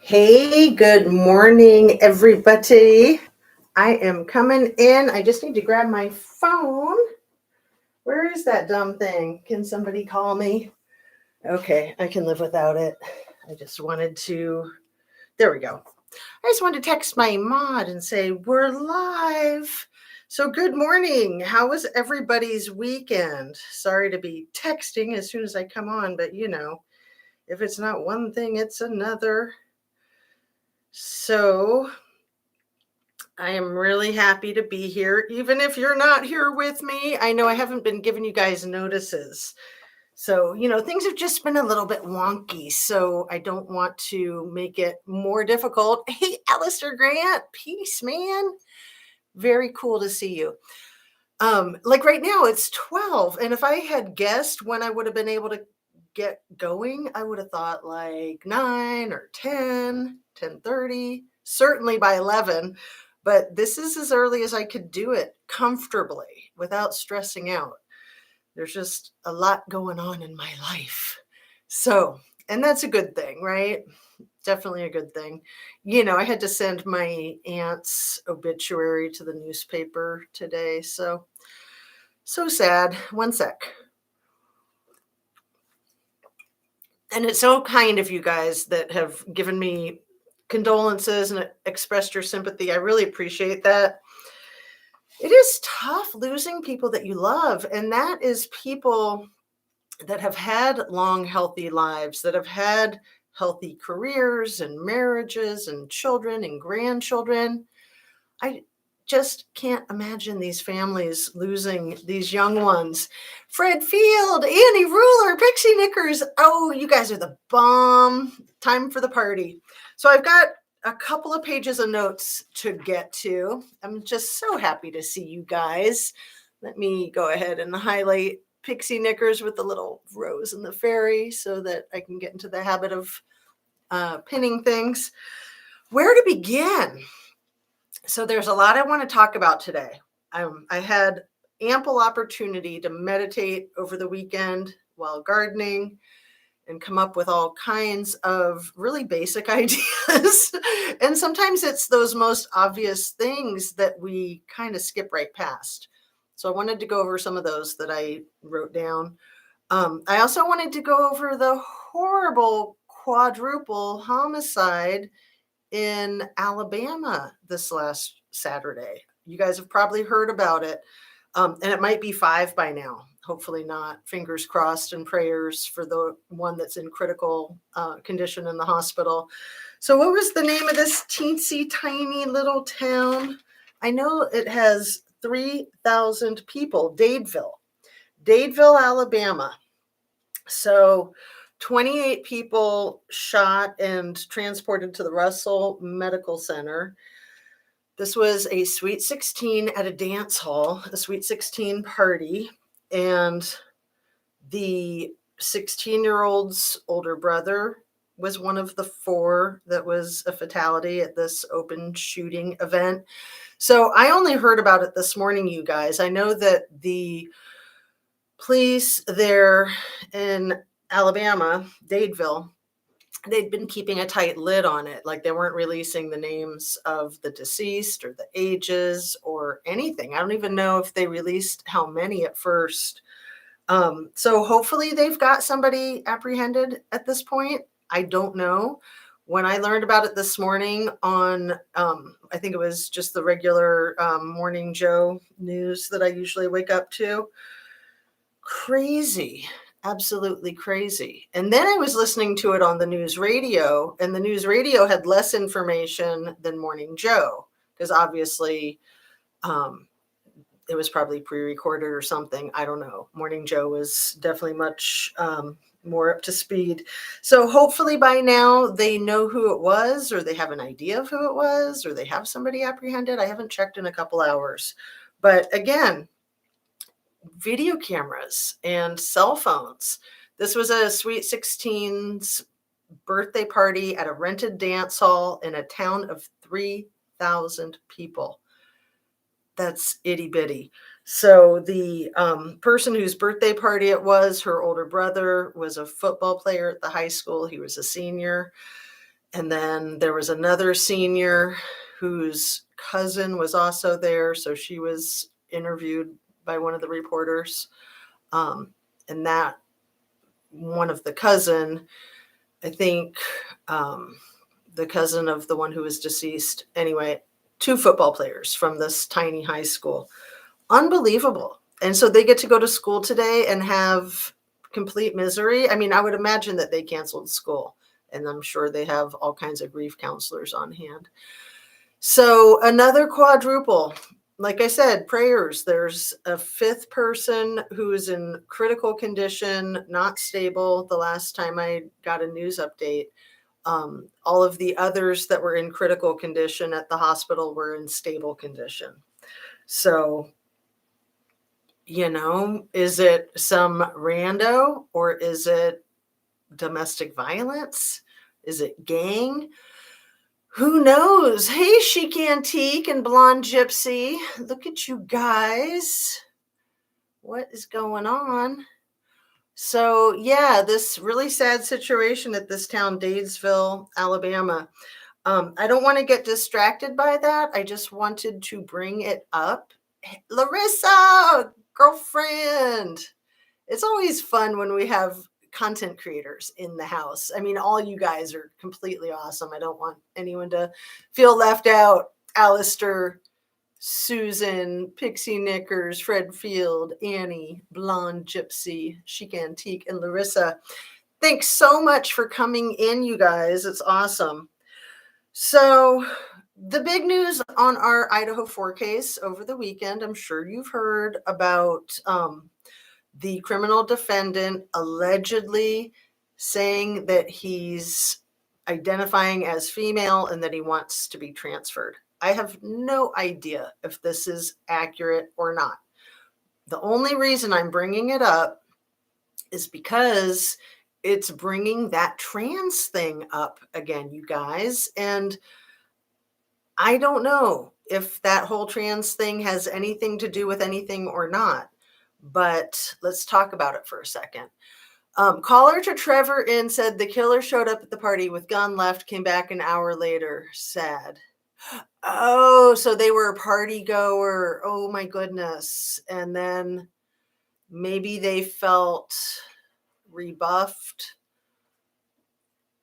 Hey, good morning, everybody. I am coming in. I just need to grab my phone. Where is that dumb thing? Can somebody call me? Okay, I can live without it. I just wanted to. There we go. I just wanted to text my mod and say, we're live. So, good morning. How was everybody's weekend? Sorry to be texting as soon as I come on, but if it's not one thing, it's another. So, I am really happy to be here, even if you're not here with me. I know I haven't been giving you guys notices. So, things have just been a little bit wonky. So, I don't want to make it more difficult. Hey, Alistair Grant, peace, man. Very cool to see you. Like right now, it's 12. And if I had guessed when I would have been able to get going, I would have thought like 9 or 10, 10:30, certainly by 11. But this is as early as I could do it comfortably without stressing out. There's just a lot going on in my life. So, and that's a good thing, right? Definitely a good thing. I had to send my aunt's obituary to the newspaper today. So sad. One sec. And it's so kind of you guys that have given me condolences and expressed your sympathy. I really appreciate that. It is tough losing people that you love, and that is people that have had long, healthy lives, that have had healthy careers and marriages and children and grandchildren. I just can't imagine these families losing these young ones. Fred Field, Annie Ruler, Pixie Knickers. Oh, you guys are the bomb. Time for the party. So I've got a couple of pages of notes to get to. I'm just so happy to see you guys. Let me go ahead and highlight Pixie Knickers with the little rose and the fairy so that I can get into the habit of pinning things. Where to begin? So there's a lot I want to talk about today. I had ample opportunity to meditate over the weekend while gardening and come up with all kinds of really basic ideas. And sometimes it's those most obvious things that we kind of skip right past. So I wanted to go over some of those that I wrote down. I also wanted to go over the horrible quadruple homicide in Alabama this last Saturday. You guys have probably heard about it. And it might be 5 by now. Hopefully not. Fingers crossed and prayers for the one that's in critical condition in the hospital. So what was the name of this teensy tiny little town? I know it has 3,000 people. Dadeville, Alabama. So 28 people shot and transported to the Russell Medical Center. This was a Sweet 16 at a dance hall, a Sweet 16 party, and the 16-year-old's older brother was one of the 4 that was a fatality at this open shooting event. So I only heard about it this morning, you guys. I know that the police there in Alabama, Dadeville, they'd been keeping a tight lid on it. Like they weren't releasing the names of the deceased or the ages or anything. I don't even know if they released how many at first. So hopefully they've got somebody apprehended at this point. I don't know. When I learned about it this morning on, I think it was just the regular Morning Joe news that I usually wake up to. Crazy. Absolutely crazy. And then I was listening to it on the news radio, and the news radio had less information than Morning Joe, because obviously it was probably pre-recorded or something. I don't know. Morning Joe was definitely much more up to speed. So hopefully by now they know who it was, or they have an idea of who it was, or they have somebody apprehended. I haven't checked in a couple hours. But again, video cameras and cell phones. This was a Sweet 16's birthday party at a rented dance hall in a town of 3,000 people. That's itty bitty. So the person whose birthday party it was, her older brother was a football player at the high school. He was a senior. And then there was another senior whose cousin was also there. So she was interviewed by one of the reporters. And that one of the cousin, I think the cousin of the one who was deceased, anyway, 2 football players from this tiny high school. Unbelievable. And so they get to go to school today and have complete misery. I mean, I would imagine that they canceled school, and I'm sure they have all kinds of grief counselors on hand. So another quadruple. Like I said, prayers. There's a 5th person who is in critical condition, not stable. The last time I got a news update, all of the others that were in critical condition at the hospital were in stable condition. So, is it some rando, or is it domestic violence? Is it gang? Who knows? Hey, Chic Antique and Blonde Gypsy. Look at you guys. What is going on? So, yeah, this really sad situation at this town, Dadesville, Alabama. I don't want to get distracted by that. I just wanted to bring it up. Larissa, girlfriend. It's always fun when we have content creators in the house. I mean, all you guys are completely awesome. I don't want anyone to feel left out. Alistair, Susan, Pixie Knickers, Fred Field, Annie, Blonde Gypsy, Chic Antique, and Larissa. Thanks so much for coming in, you guys. It's awesome. So the big news on our Idaho 4 case over the weekend, I'm sure you've heard about the criminal defendant allegedly saying that he's identifying as female and that he wants to be transferred. I have no idea if this is accurate or not. The only reason I'm bringing it up is because it's bringing that trans thing up again, you guys. And I don't know if that whole trans thing has anything to do with anything or not. But let's talk about it for a second. Caller to Trevor in said the killer showed up at the party with gun, left, came back an hour later. Sad. Oh, so they were a party goer. Oh my goodness. And then maybe they felt rebuffed.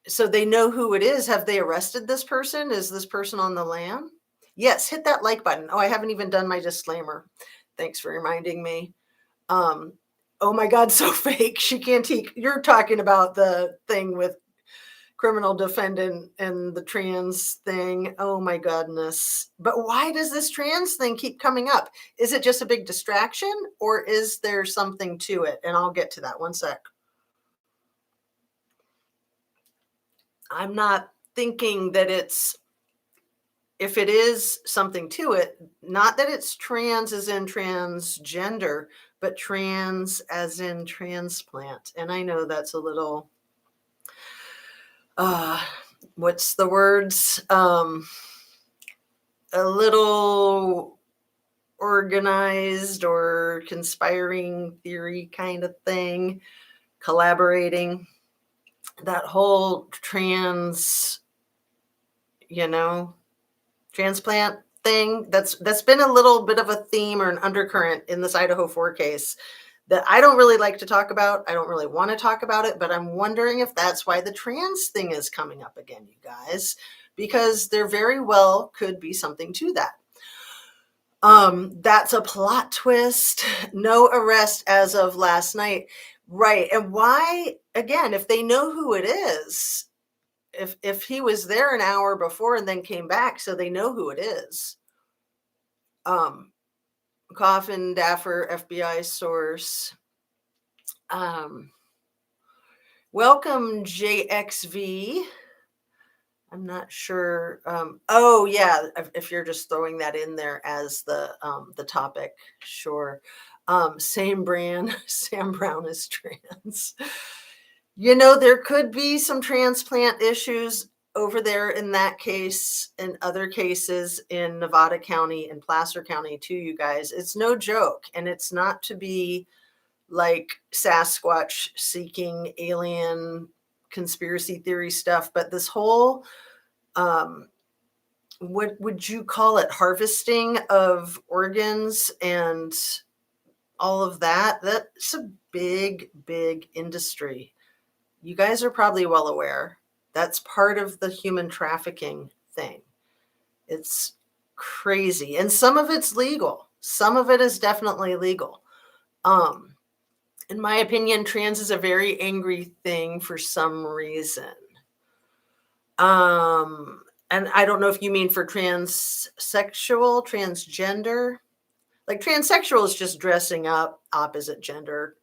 So they know who it is. Have they arrested this person? Is this person on the lam? Yes, hit that like button. Oh, I haven't even done my disclaimer. Thanks for reminding me. Oh my God, so fake. Chic Antique. You're talking about the thing with criminal defendant and the trans thing. Oh my goodness. But why does this trans thing keep coming up? Is it just a big distraction, or is there something to it? And I'll get to that. One sec. I'm not thinking that if it is something to it, not that it's trans as in transgender, but trans as in transplant. And I know that's a little, what's the words? A little organized or conspiring theory kind of thing, collaborating. That whole transplant thing, that's been a little bit of a theme or an undercurrent in this Idaho 4 case that I don't really like to talk about. I don't really want to talk about it, but I'm wondering if that's why the trans thing is coming up again, you guys, because there very well could be something to that. That's a plot twist. No arrest as of last night. Right. And why, again, if they know who it is, if he was there an hour before and then came back, so they know who it is. Coffin Daffer, FBI source. Welcome, JXV. I'm not sure. Oh yeah, if you're just throwing that in there as the topic, sure. Same brand, Sam Brown is trans. There could be some transplant issues over there in that case, and other cases in Nevada County and Placer County too, you guys. It's no joke, and it's not to be like Sasquatch seeking alien conspiracy theory stuff, but this whole, what would you call it, harvesting of organs and all of that, that's a big, big industry. You guys are probably well aware. That's part of the human trafficking thing. It's crazy. And some of it's legal. Some of it is definitely legal. In my opinion, trans is a very angry thing for some reason. And I don't know if you mean for transsexual, transgender. Like transsexual is just dressing up opposite gender.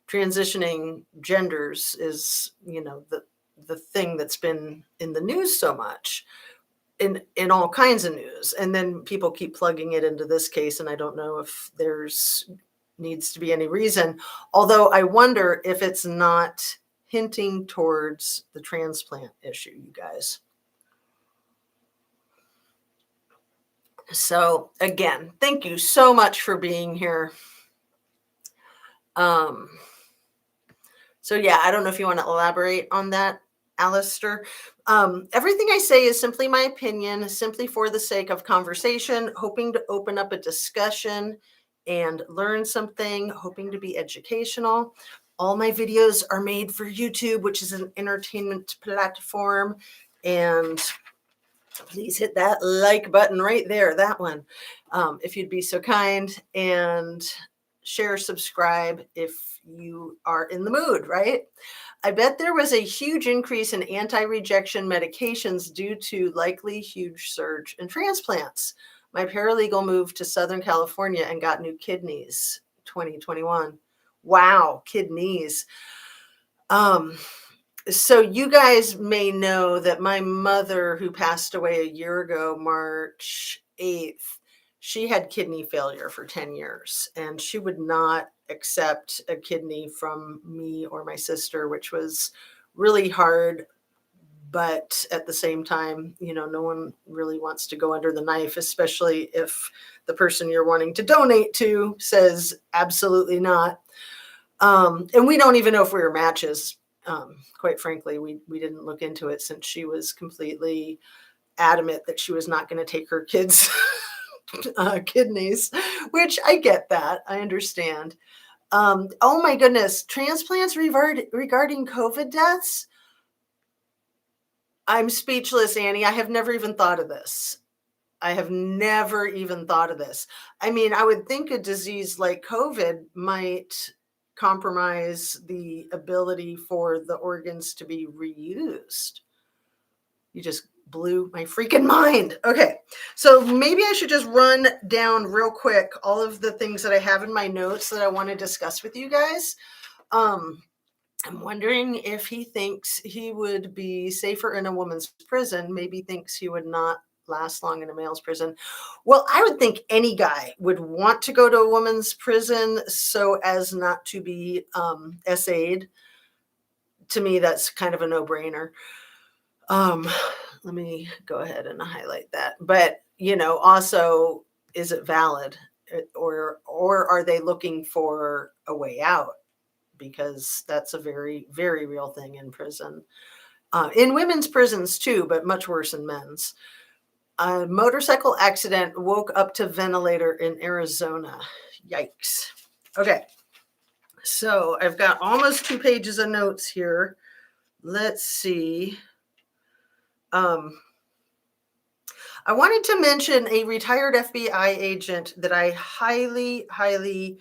Transitioning genders is, the thing that's been in the news so much, in all kinds of news. And then people keep plugging it into this case, and I don't know if there's needs to be any reason. Although I wonder if it's not hinting towards the transplant issue, you guys. So again, thank you so much for being here. So yeah, I don't know if you want to elaborate on that, Alistair. Everything I say is simply my opinion, simply for the sake of conversation, hoping to open up a discussion and learn something, hoping to be educational. All my videos are made for YouTube, which is an entertainment platform. And please hit that like button right there, that one, if you'd be so kind, and share, subscribe if you are in the mood, right? I bet there was a huge increase in anti-rejection medications due to likely huge surge in transplants. My paralegal moved to Southern California and got new kidneys, 2021. Wow, kidneys. So you guys may know that my mother, who passed away a year ago, March 8th, she had kidney failure for 10 years, and she would not accept a kidney from me or my sister, which was really hard. But at the same time, no one really wants to go under the knife, especially if the person you're wanting to donate to says absolutely not. And we don't even know if we were matches. Quite frankly, we didn't look into it, since she was completely adamant that she was not going to take her kids' kidneys, which I get that. I understand. Oh my goodness. Transplants regarding COVID deaths. I'm speechless, Annie. I have never even thought of this. I mean, I would think a disease like COVID might compromise the ability for the organs to be reused. You just blew my freaking mind. Okay, so maybe I should just run down real quick all of the things that I have in my notes that I want to discuss with you guys. I'm wondering if he thinks he would be safer in a woman's prison, maybe thinks he would not last long in a male's prison. Well, I would think any guy would want to go to a woman's prison so as not to be SA'd. To me, that's kind of a no-brainer. Let me go ahead and highlight that. But, also, is it valid, or are they looking for a way out? Because that's a very, very real thing in prison. In women's prisons too, but much worse in men's. A motorcycle accident woke up to ventilator in Arizona. Yikes. Okay. So I've got almost 2 pages of notes here. Let's see. I wanted to mention a retired FBI agent that I highly, highly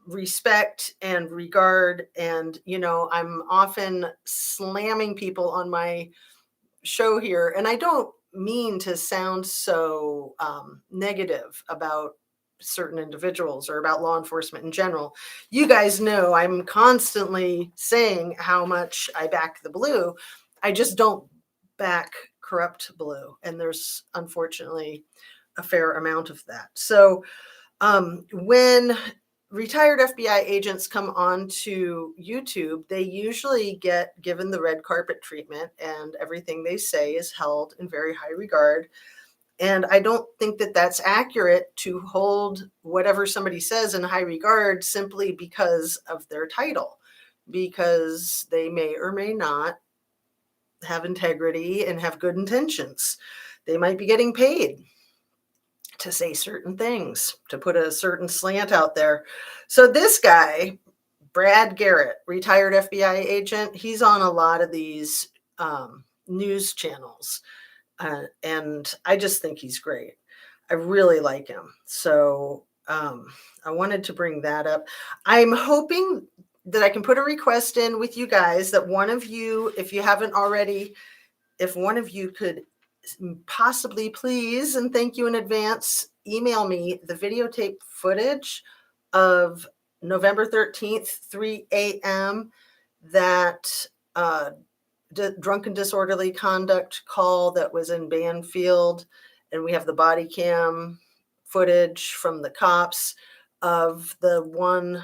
respect and regard. And, I'm often slamming people on my show here, and I don't mean to sound so negative about certain individuals or about law enforcement in general. You guys know I'm constantly saying how much I back the blue. I just don't back corrupt blue, and there's unfortunately a fair amount of that. So when retired FBI agents come on to YouTube, they usually get given the red carpet treatment, and everything they say is held in very high regard. And I don't think that that's accurate to hold whatever somebody says in high regard simply because of their title. because they may or may not have integrity and have good intentions. They might be getting paid to say certain things, to put a certain slant out there. So this guy, Brad Garrett, retired FBI agent, he's on a lot of these news channels. And I just think he's great. I really like him. So I wanted to bring that up. I'm hoping that I can put a request in with you guys that one of you, if you haven't already, if one of you could possibly please, and thank you in advance, email me the videotape footage of November 13th, 3 a.m., that drunken disorderly conduct call that was in Banfield. And we have the body cam footage from the cops of the one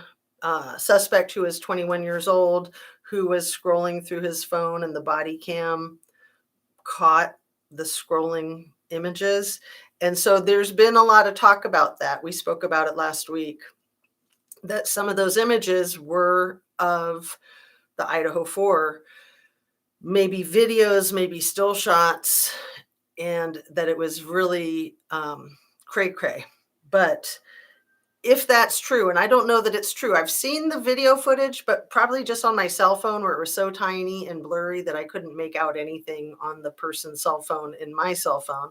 suspect who is 21 years old, who was scrolling through his phone, and the body cam caught the scrolling images. And so there's been a lot of talk about that. We spoke about it last week, that some of those images were of the Idaho 4, maybe videos, maybe still shots, and that it was really cray-cray. But if that's true, and I don't know that it's true, I've seen the video footage, but probably just on my cell phone, where it was so tiny and blurry that I couldn't make out anything on the person's cell phone in my cell phone.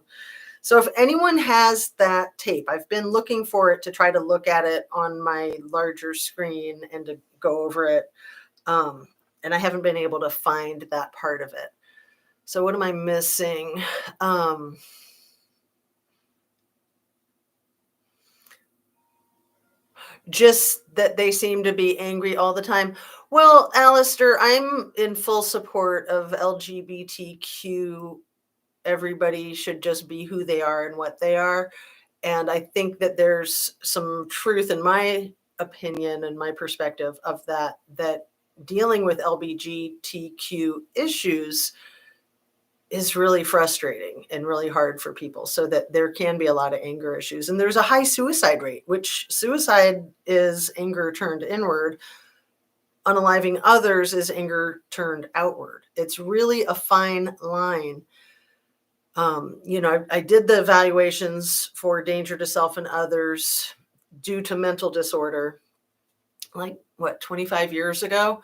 So if anyone has that tape, I've been looking for it to try to look at it on my larger screen and to go over it. And I haven't been able to find that part of it. So what am I missing? Just that they seem to be angry all the time. Well, Alistair, I'm in full support of LGBTQ. Everybody should just be who they are and what they are. And I think that there's some truth, in my opinion and my perspective, of that dealing with LGBTQ issues is really frustrating and really hard for people, so that there can be a lot of anger issues. And there's a high suicide rate, which suicide is anger turned inward. Unaliving others is anger turned outward. It's really a fine line. I did the evaluations for danger to self and others due to mental disorder, 25 years ago.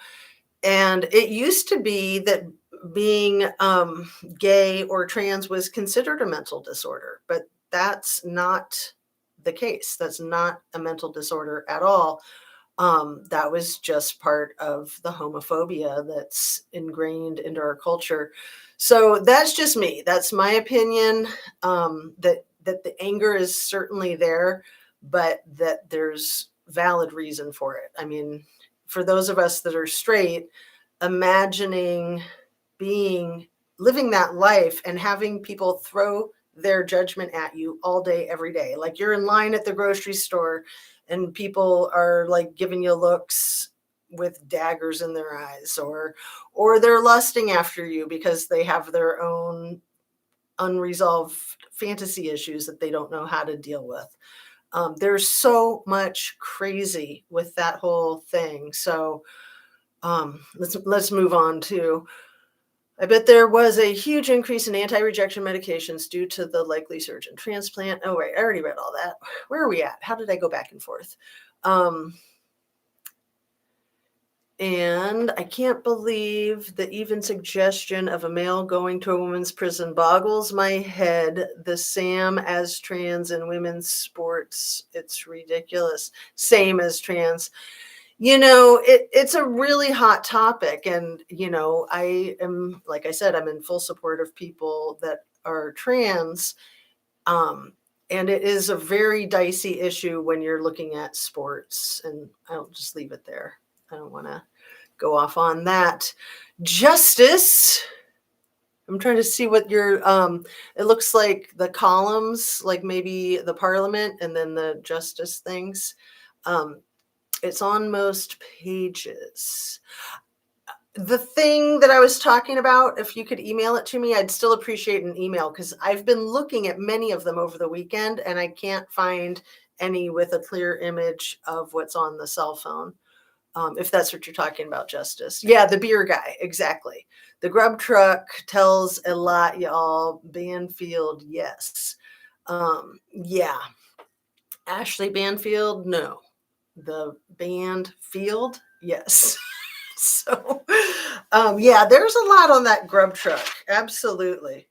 And it used to be that being gay or trans was considered a mental disorder, but that's not the case. That's not a mental disorder at all. That was just part of the homophobia that's ingrained into our culture. So that's just me. That's my opinion, that the anger is certainly there, but that there's valid reason for it. I mean, for those of us that are straight, imagining living that life and having people throw their judgment at you all day, every day. Like you're in line at the grocery store and people are like giving you looks with daggers in their eyes, or they're lusting after you because they have their own unresolved fantasy issues that they don't know how to deal with. There's so much crazy with that whole thing. So let's move on to, I bet there was a huge increase in anti-rejection medications due to the likely surge in transplant. Oh, wait, I already read all that. Where are we at? How did I go back and forth? And I can't believe the even suggestion of a male going to a women's prison boggles my head. The Sam as trans in women's sports. It's ridiculous. Same as trans. It's a really hot topic. And, I am, like I said, I'm in full support of people that are trans. And it is a very dicey issue when you're looking at sports. And I'll just leave it there. I don't want to go off on that. Justice. I'm trying to see what your, it looks like the columns, like maybe the parliament and then the justice things. It's on most pages. The thing that I was talking about, if you could email it to me, I'd still appreciate an email, because I've been looking at many of them over the weekend and I can't find any with a clear image of what's on the cell phone. if that's what you're talking about, Justice. Yeah, the beer guy, exactly. The grub truck tells a lot, y'all. Banfield, yes. Yeah. Ashley Banfield, no. The band Field, yes. So, yeah, there's a lot on that grub truck. Absolutely.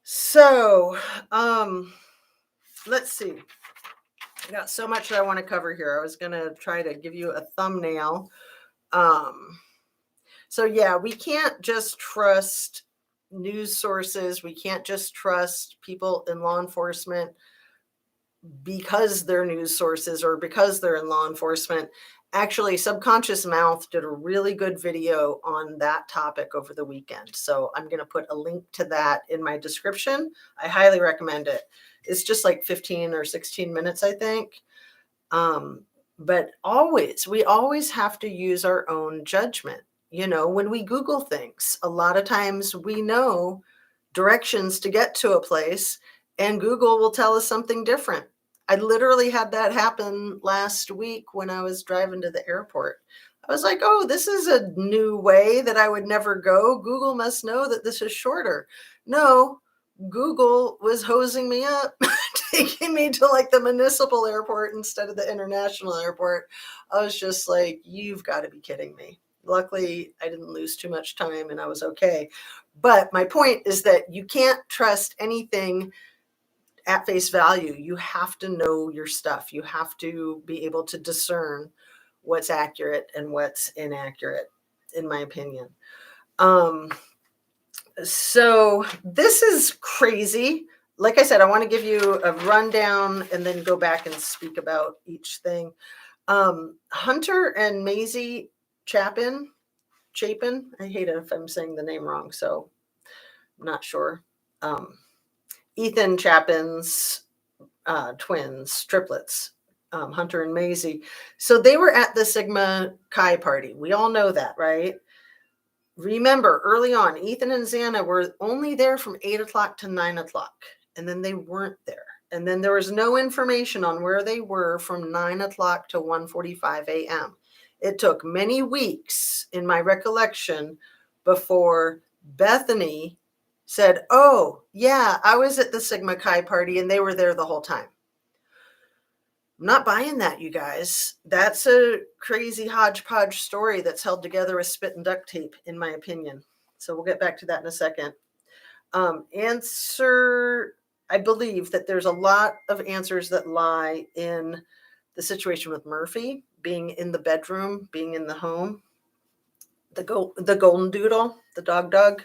So, let's see. I got so much that I want to cover here. I was going to try to give you a thumbnail. So yeah, we can't just trust news sources. We can't just trust people in law enforcement because they're news sources or because they're in law enforcement. Actually, Subconscious Mouth did a really good video on that topic over the weekend. So I'm going to put a link to that in my description. I highly recommend it. It's just like 15 or 16 minutes, I think. But we always have to use our own judgment. You know, when we Google things, a lot of times we know directions to get to a place and Google will tell us something different. I literally had that happen last week when I was driving to the airport. I was like, oh, this is a new way that I would never go. Google must know that this is shorter. No, Google was hosing me up, taking me to like the municipal airport instead of the international airport. I was just like, you've got to be kidding me. Luckily, I didn't lose too much time and I was okay. But my point is that you can't trust anything at face value. You have to know your stuff. You have to be able to discern what's accurate and what's inaccurate, in my opinion. So this is crazy. Like I said, I want to give you a rundown and then go back and speak about each thing. Hunter and Maisie Chapin, I hate it if I'm saying the name wrong, so I'm not sure. Ethan Chapin's twins, triplets, Hunter and Maisie. So they were at the Sigma Chi party. We all know that, right? Remember, early on, Ethan and Xana were only there from 8 o'clock to 9 o'clock, and then they weren't there. And then there was no information on where they were from 9 o'clock to 1:45 a.m. It took many weeks, in my recollection, before Bethany said, oh, yeah, I was at the Sigma Chi party, and they were there the whole time. I'm not buying that, you guys. That's a crazy hodgepodge story that's held together with spit and duct tape, in my opinion. So we'll get back to that in a second. I believe that there's a lot of answers that lie in the situation with Murphy being in the bedroom, being in the home, the golden doodle, the dog.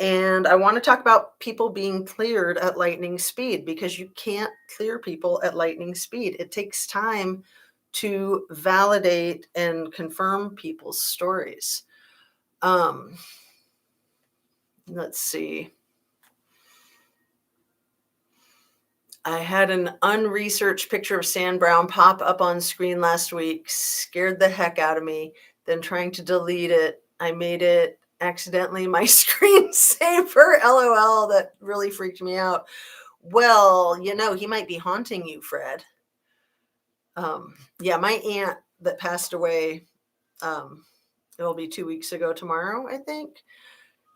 And I want to talk about people being cleared at lightning speed, because you can't clear people at lightning speed. It takes time to validate and confirm people's stories. Let's see. I had an unresearched picture of Sam Brown pop up on screen last week, scared the heck out of me. Then trying to delete it, I made it accidentally my screensaver. LOL, that really freaked me out. Well, you know, he might be haunting you, Fred. Yeah, my aunt that passed away, it'll be 2 weeks ago tomorrow, I think.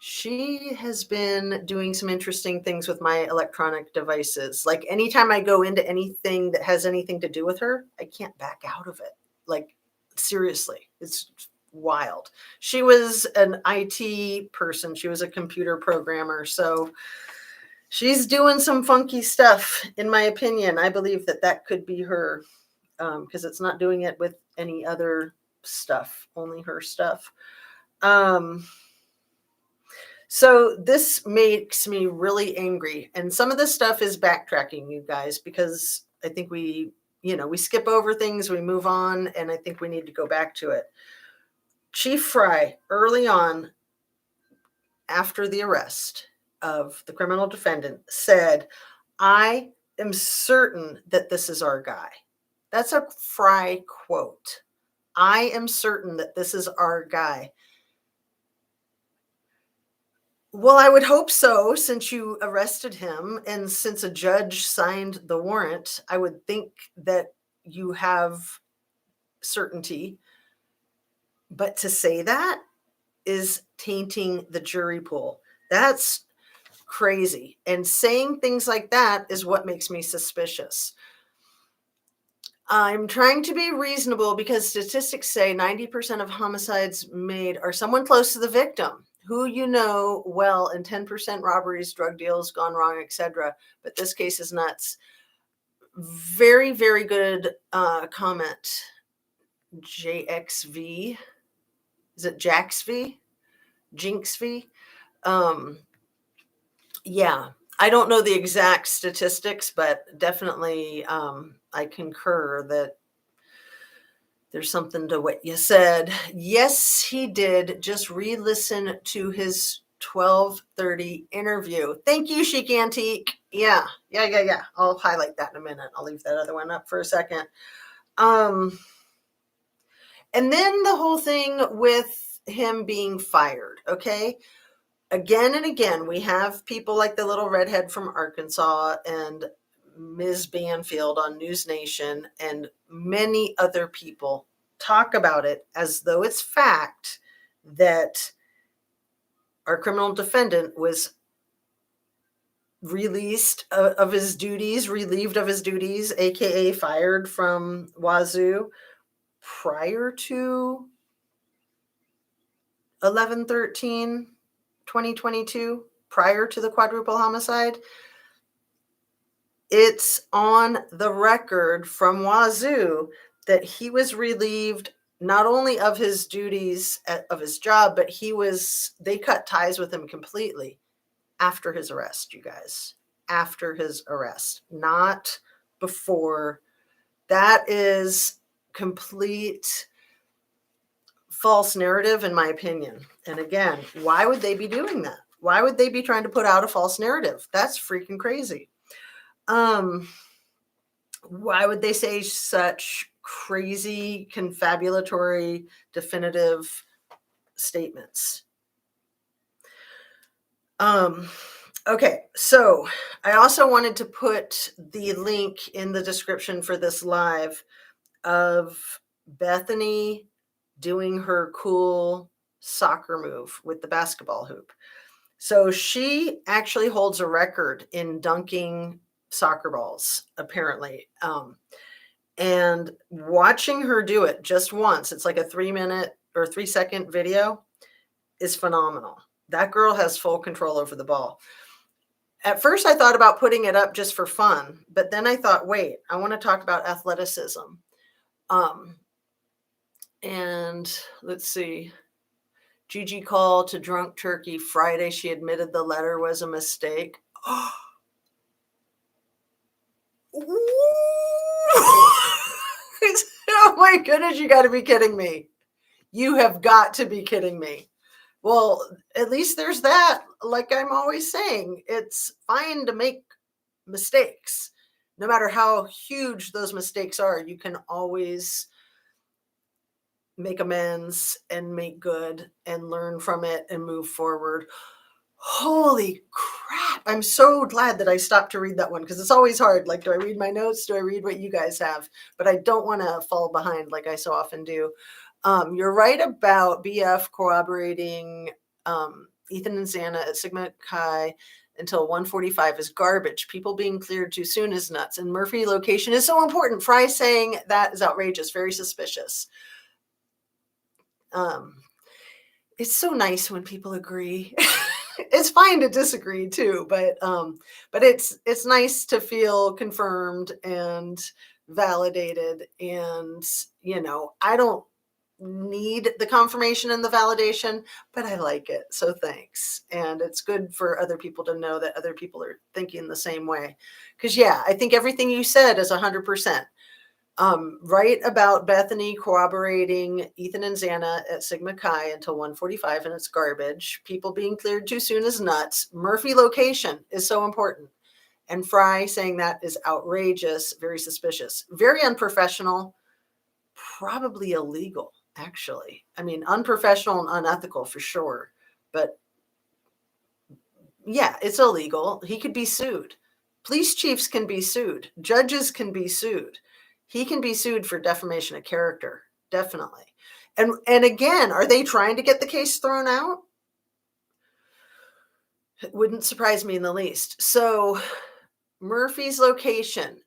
She has been doing some interesting things with my electronic devices. Like anytime I go into anything that has anything to do with her, I can't back out of it. Like seriously, it's wild. She was an IT person. She was a computer programmer. So she's doing some funky stuff, in my opinion. I believe that could be her, because it's not doing it with any other stuff, only her stuff. So this makes me really angry. And some of this stuff is backtracking, you guys, because I think we skip over things, we move on, and I think we need to go back to it. Chief Fry, early on, after the arrest of the criminal defendant, said, I am certain that this is our guy. That's a Fry quote. I am certain that this is our guy. Well, I would hope so, since you arrested him and since a judge signed the warrant. I would think that you have certainty. But to say that is tainting the jury pool. That's crazy. And saying things like that is what makes me suspicious. I'm trying to be reasonable because statistics say 90% of homicides made are someone close to the victim, who you know well, and 10% robberies, drug deals gone wrong, etc. But this case is nuts. Very, very good comment. JXV. Is it JaxV? JinxV? Yeah, I don't know the exact statistics, but definitely I concur that there's something to what you said. Yes, he did. Just re-listen to his 12:30 interview. Thank you, Chic Antique. Yeah. I'll highlight that in a minute. I'll leave that other one up for a second. And then the whole thing with him being fired, okay? Again and again, we have people like the little redhead from Arkansas and Ms. Banfield on News Nation and many other people talk about it as though it's fact that our criminal defendant was released of his duties, relieved of his duties, aka fired from Wazoo prior to 11/13/2022, prior to the quadruple homicide. It's on the record from Wazoo that he was relieved not only of his duties of his job, but they cut ties with him completely after his arrest, you guys. After his arrest, not before. That is complete false narrative, in my opinion. And again, why would they be doing that? Why would they be trying to put out a false narrative? That's freaking crazy. Why would they say such crazy, confabulatory, definitive statements? Okay, so I also wanted to put the link in the description for this live of Bethany doing her cool soccer move with the basketball hoop. So she actually holds a record in dunking soccer balls, apparently. And watching her do it just once, it's like a 3-minute or 3-second video, is phenomenal. That girl has full control over the ball. At first, I thought about putting it up just for fun, but then I thought, wait, I want to talk about athleticism. And let's see. Gigi call to drunk turkey Friday. She admitted the letter was a mistake. Oh my goodness, you got to be kidding me. You have got to be kidding me. Well, at least there's that. Like I'm always saying, it's fine to make mistakes. No matter how huge those mistakes are, you can always make amends and make good and learn from it and move forward. Holy crap. I'm so glad that I stopped to read that one because it's always hard. Like, do I read my notes? Do I read what you guys have? But I don't want to fall behind like I so often do. You're right about BF corroborating Ethan and Xana at Sigma Chi until 1:45 is garbage. People being cleared too soon is nuts. And Murphy location is so important. Fry saying that is outrageous, very suspicious. It's so nice when people agree. It's fine to disagree too, but it's nice to feel confirmed and validated. And I don't need the confirmation and the validation, but I like it. So thanks. And it's good for other people to know that other people are thinking the same way. Because yeah, I think everything you said is 100%. Right about Bethany corroborating Ethan and Xana at Sigma Chi until 1:45, and it's garbage. People being cleared too soon is nuts. Murphy location is so important. And Fry saying that is outrageous, very suspicious, very unprofessional, probably illegal, actually. I mean, unprofessional and unethical for sure. But yeah, it's illegal. He could be sued. Police chiefs can be sued. Judges can be sued. he can be sued for defamation of character, definitely. And again, are they trying to get the case thrown out? It wouldn't surprise me in the least. So Murphy's location.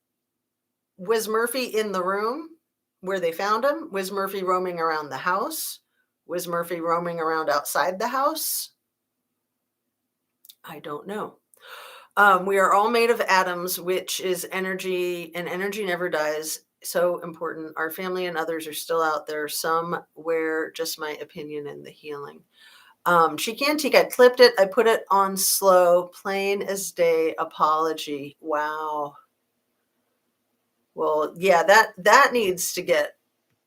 Was Murphy in the room where they found him? Was Murphy roaming around the house? Was Murphy roaming around outside the house? I don't know. We are all made of atoms, which is energy, and energy never dies. So important. Our family and others are still out there. Some wear just my opinion in the healing. Cheeky Antique, I clipped it. I put it on slow, plain as day apology. Wow. Well, yeah, that needs to get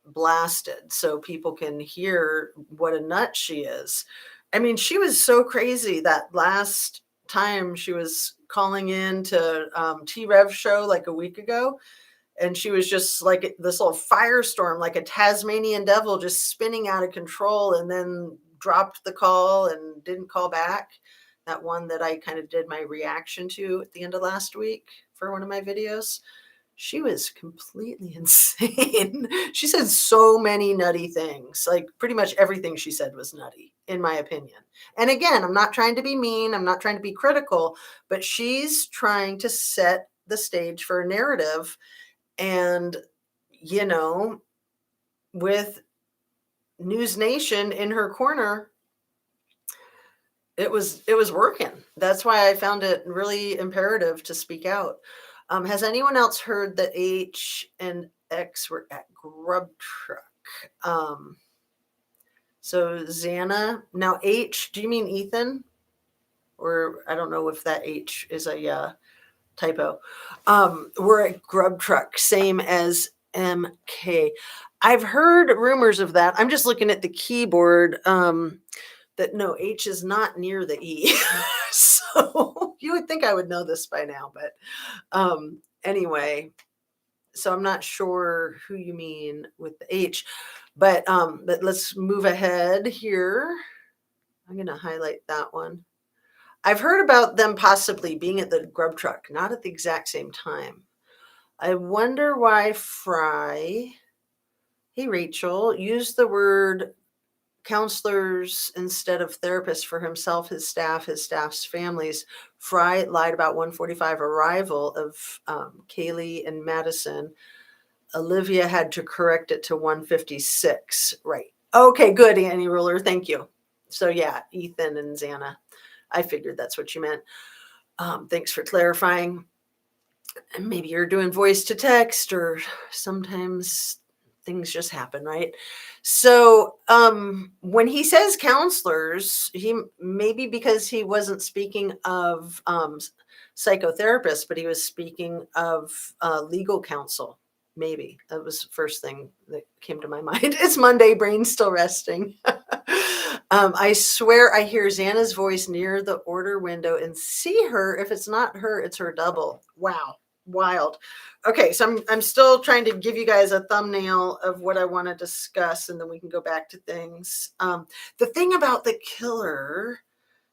blasted so people can hear what a nut she is. I mean, she was so crazy that last time she was calling in to T-REV show like a week ago, and she was just like this little firestorm, like a Tasmanian devil, just spinning out of control, and then dropped the call and didn't call back. That one that I kind of did my reaction to at the end of last week for one of my videos. She was completely insane. She said so many nutty things. Like pretty much everything she said was nutty, in my opinion. And again, I'm not trying to be mean. I'm not trying to be critical, but she's trying to set the stage for a narrative. And, you know, with News Nation in her corner, it was working. That's why I found it really imperative to speak out. Has anyone else heard that H and X were at Grub Truck? So Xana, now H, do you mean Ethan? Or I don't know if that H is a typo. We're at Grub Truck, same as MK. I've heard rumors of that. I'm just looking at the keyboard. That no, H is not near the E. So you would think I would know this by now, but anyway, so I'm not sure who you mean with the H, but let's move ahead here. I'm going to highlight that one. I've heard about them possibly being at the Grub Truck, not at the exact same time. I wonder why Fry, hey Rachel, used the word counselors instead of therapists for himself, his staff's families. Fry lied about 1:45 arrival of Kaylee and Madison. Olivia had to correct it to 1:56. Right. Okay, good, Annie Ruler. Thank you. So yeah, Ethan and Xana. I figured that's what you meant. Thanks for clarifying. And maybe you're doing voice to text, or sometimes things just happen, right? So when he says counselors, he maybe because he wasn't speaking of psychotherapists, but he was speaking of legal counsel. Maybe that was the first thing that came to my mind. It's Monday, brain still resting. I swear I hear Xana's voice near the order window and see her. If it's not her, it's her double. Wow. Wild. Okay, so I'm still trying to give you guys a thumbnail of what I want to discuss, and then we can go back to things. The thing about the killer,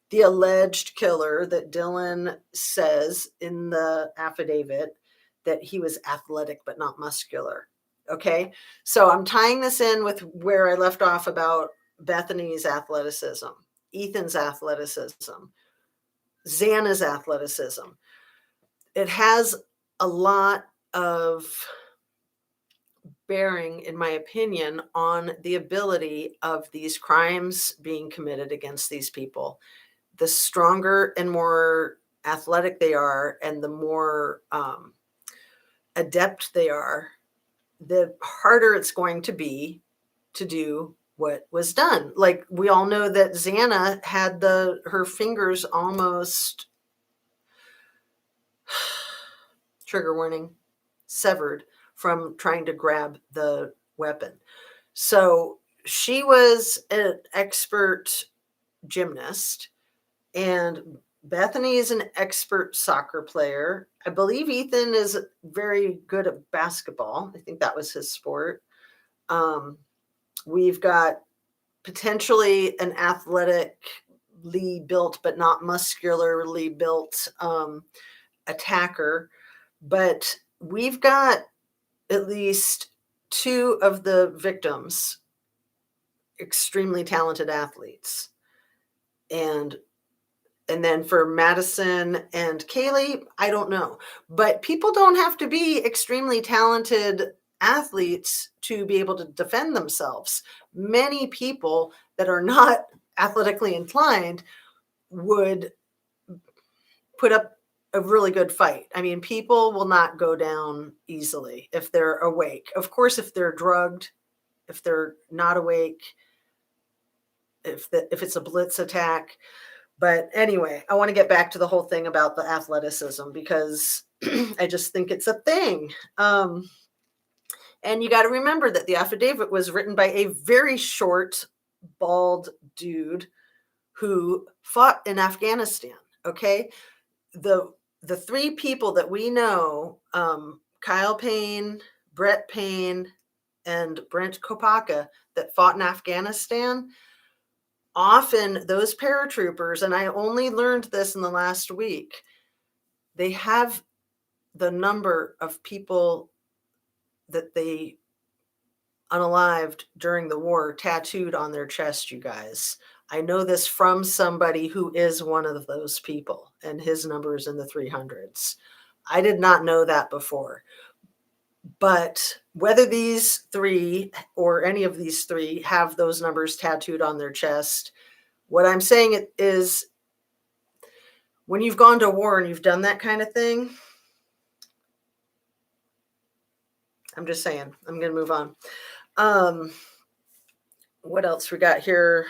the alleged killer, that Dylan says in the affidavit that he was athletic but not muscular. Okay, so I'm tying this in with where I left off about Bethany's athleticism, Ethan's athleticism, Xana's athleticism. It has a lot of bearing, in my opinion, on the ability of these crimes being committed against these people. The stronger and more athletic they are, and the more adept they are, the harder it's going to be to do what was done. Like we all know that Xana had her fingers almost, trigger warning, severed from trying to grab the weapon. So she was an expert gymnast, and Bethany is an expert soccer player. I believe Ethan is very good at basketball. I think that was his sport. We've got potentially an athletically built but not muscularly built attacker, but we've got at least 2 of the victims extremely talented athletes. And then for Madison and Kaylee, I don't know. But people don't have to be extremely talented athletes to be able to defend themselves. Many people that are not athletically inclined would put up a really good fight. I mean, people will not go down easily if they're awake. Of course, if they're drugged, if they're not awake, if it's a blitz attack. But anyway, I want to get back to the whole thing about the athleticism because I just think it's a thing. And you got to remember that the affidavit was written by a very short, bald dude who fought in Afghanistan. Okay. The 3 people that we know, Kyle Payne, Brett Payne, and Brent Kopaka, that fought in Afghanistan, often those paratroopers, and I only learned this in the last week, they have the number of people that they unalived during the war tattooed on their chest, you guys. I know this from somebody who is one of those people, and his number is in the 300s. I did not know that before. But whether these 3 or any of these 3 have those numbers tattooed on their chest, what I'm saying is when you've gone to war and you've done that kind of thing, I'm just saying, I'm going to move on. What else we got here?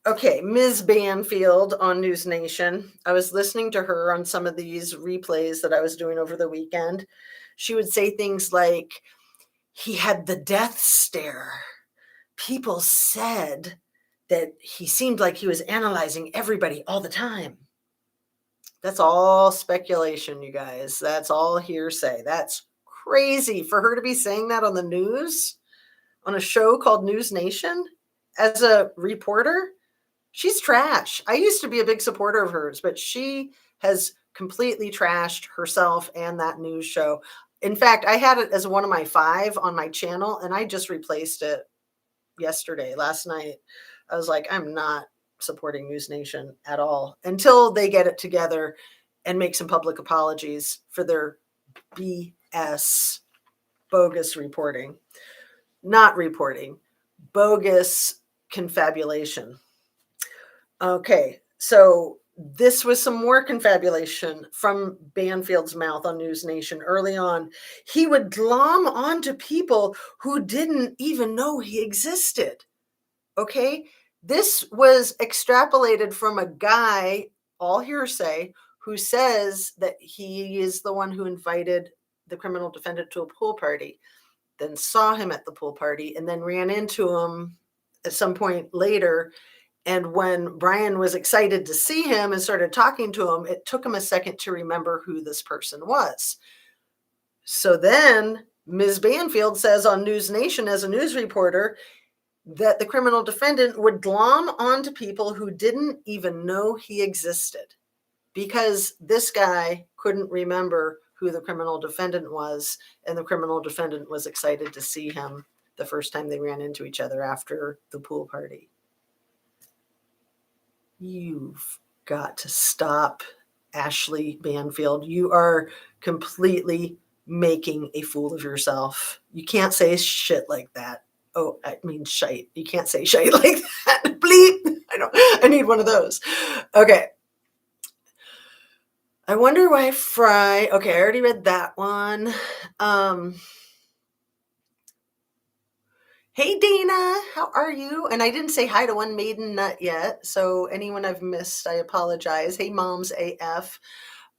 Okay, Ms. Banfield on News Nation. I was listening to her on some of these replays that I was doing over the weekend. She would say things like, he had the death stare. People said that he seemed like he was analyzing everybody all the time. That's all speculation, you guys. That's all hearsay. That's crazy for her to be saying that on the news, on a show called News Nation, as a reporter. She's trash. I used to be a big supporter of hers, but she has completely trashed herself and that news show. In fact, I had it as one of my 5 on my channel, and I just replaced it last night. I was like, I'm not supporting News Nation at all until they get it together and make some public apologies for their BS, bogus reporting. Not reporting, bogus confabulation. Okay, so this was some more confabulation from Banfield's mouth on News Nation early on. He would glom onto people who didn't even know he existed. Okay, this was extrapolated from a guy, all hearsay, who says that he is the one who invited the criminal defendant to a pool party, then saw him at the pool party, and then ran into him at some point later. And when Brian was excited to see him and started talking to him, it took him a second to remember who this person was. So then Ms. Banfield says on News Nation as a news reporter that the criminal defendant would glom onto people who didn't even know he existed because this guy couldn't remember who the criminal defendant was, and the criminal defendant was excited to see him the first time they ran into each other after the pool party. You've got to stop, Ashley Banfield. You are completely making a fool of yourself. You can't say shit like that. Oh, I mean shite. You can't say shite like that. Bleep. I need one of those. Okay. I wonder why Fry. Okay, I already read that one. Hey, Dana, how are you? And I didn't say hi to one maiden nut yet. So anyone I've missed, I apologize. Hey, Moms AF.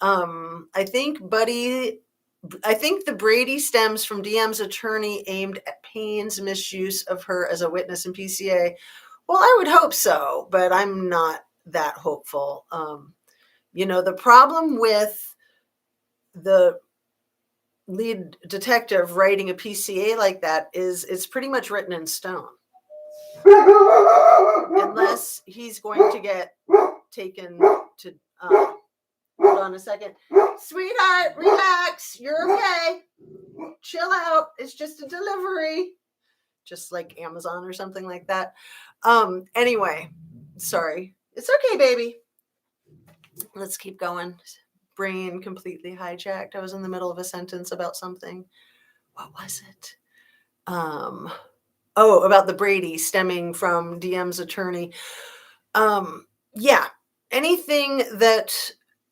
I think the Brady stems from DM's attorney aimed at Payne's misuse of her as a witness in PCA. Well, I would hope so, but I'm not that hopeful. The problem with the lead detective writing a PCA like that is it's pretty much written in stone. Unless he's going to get taken to Hold on a second. Sweetheart, relax. You're okay. Chill out. It's just a delivery. Just like Amazon or something like that. Anyway, sorry. It's okay, baby. Let's keep going. Brain completely hijacked. I was in the middle of a sentence about something. What was it? About the Brady stemming from DM's attorney. Yeah, anything that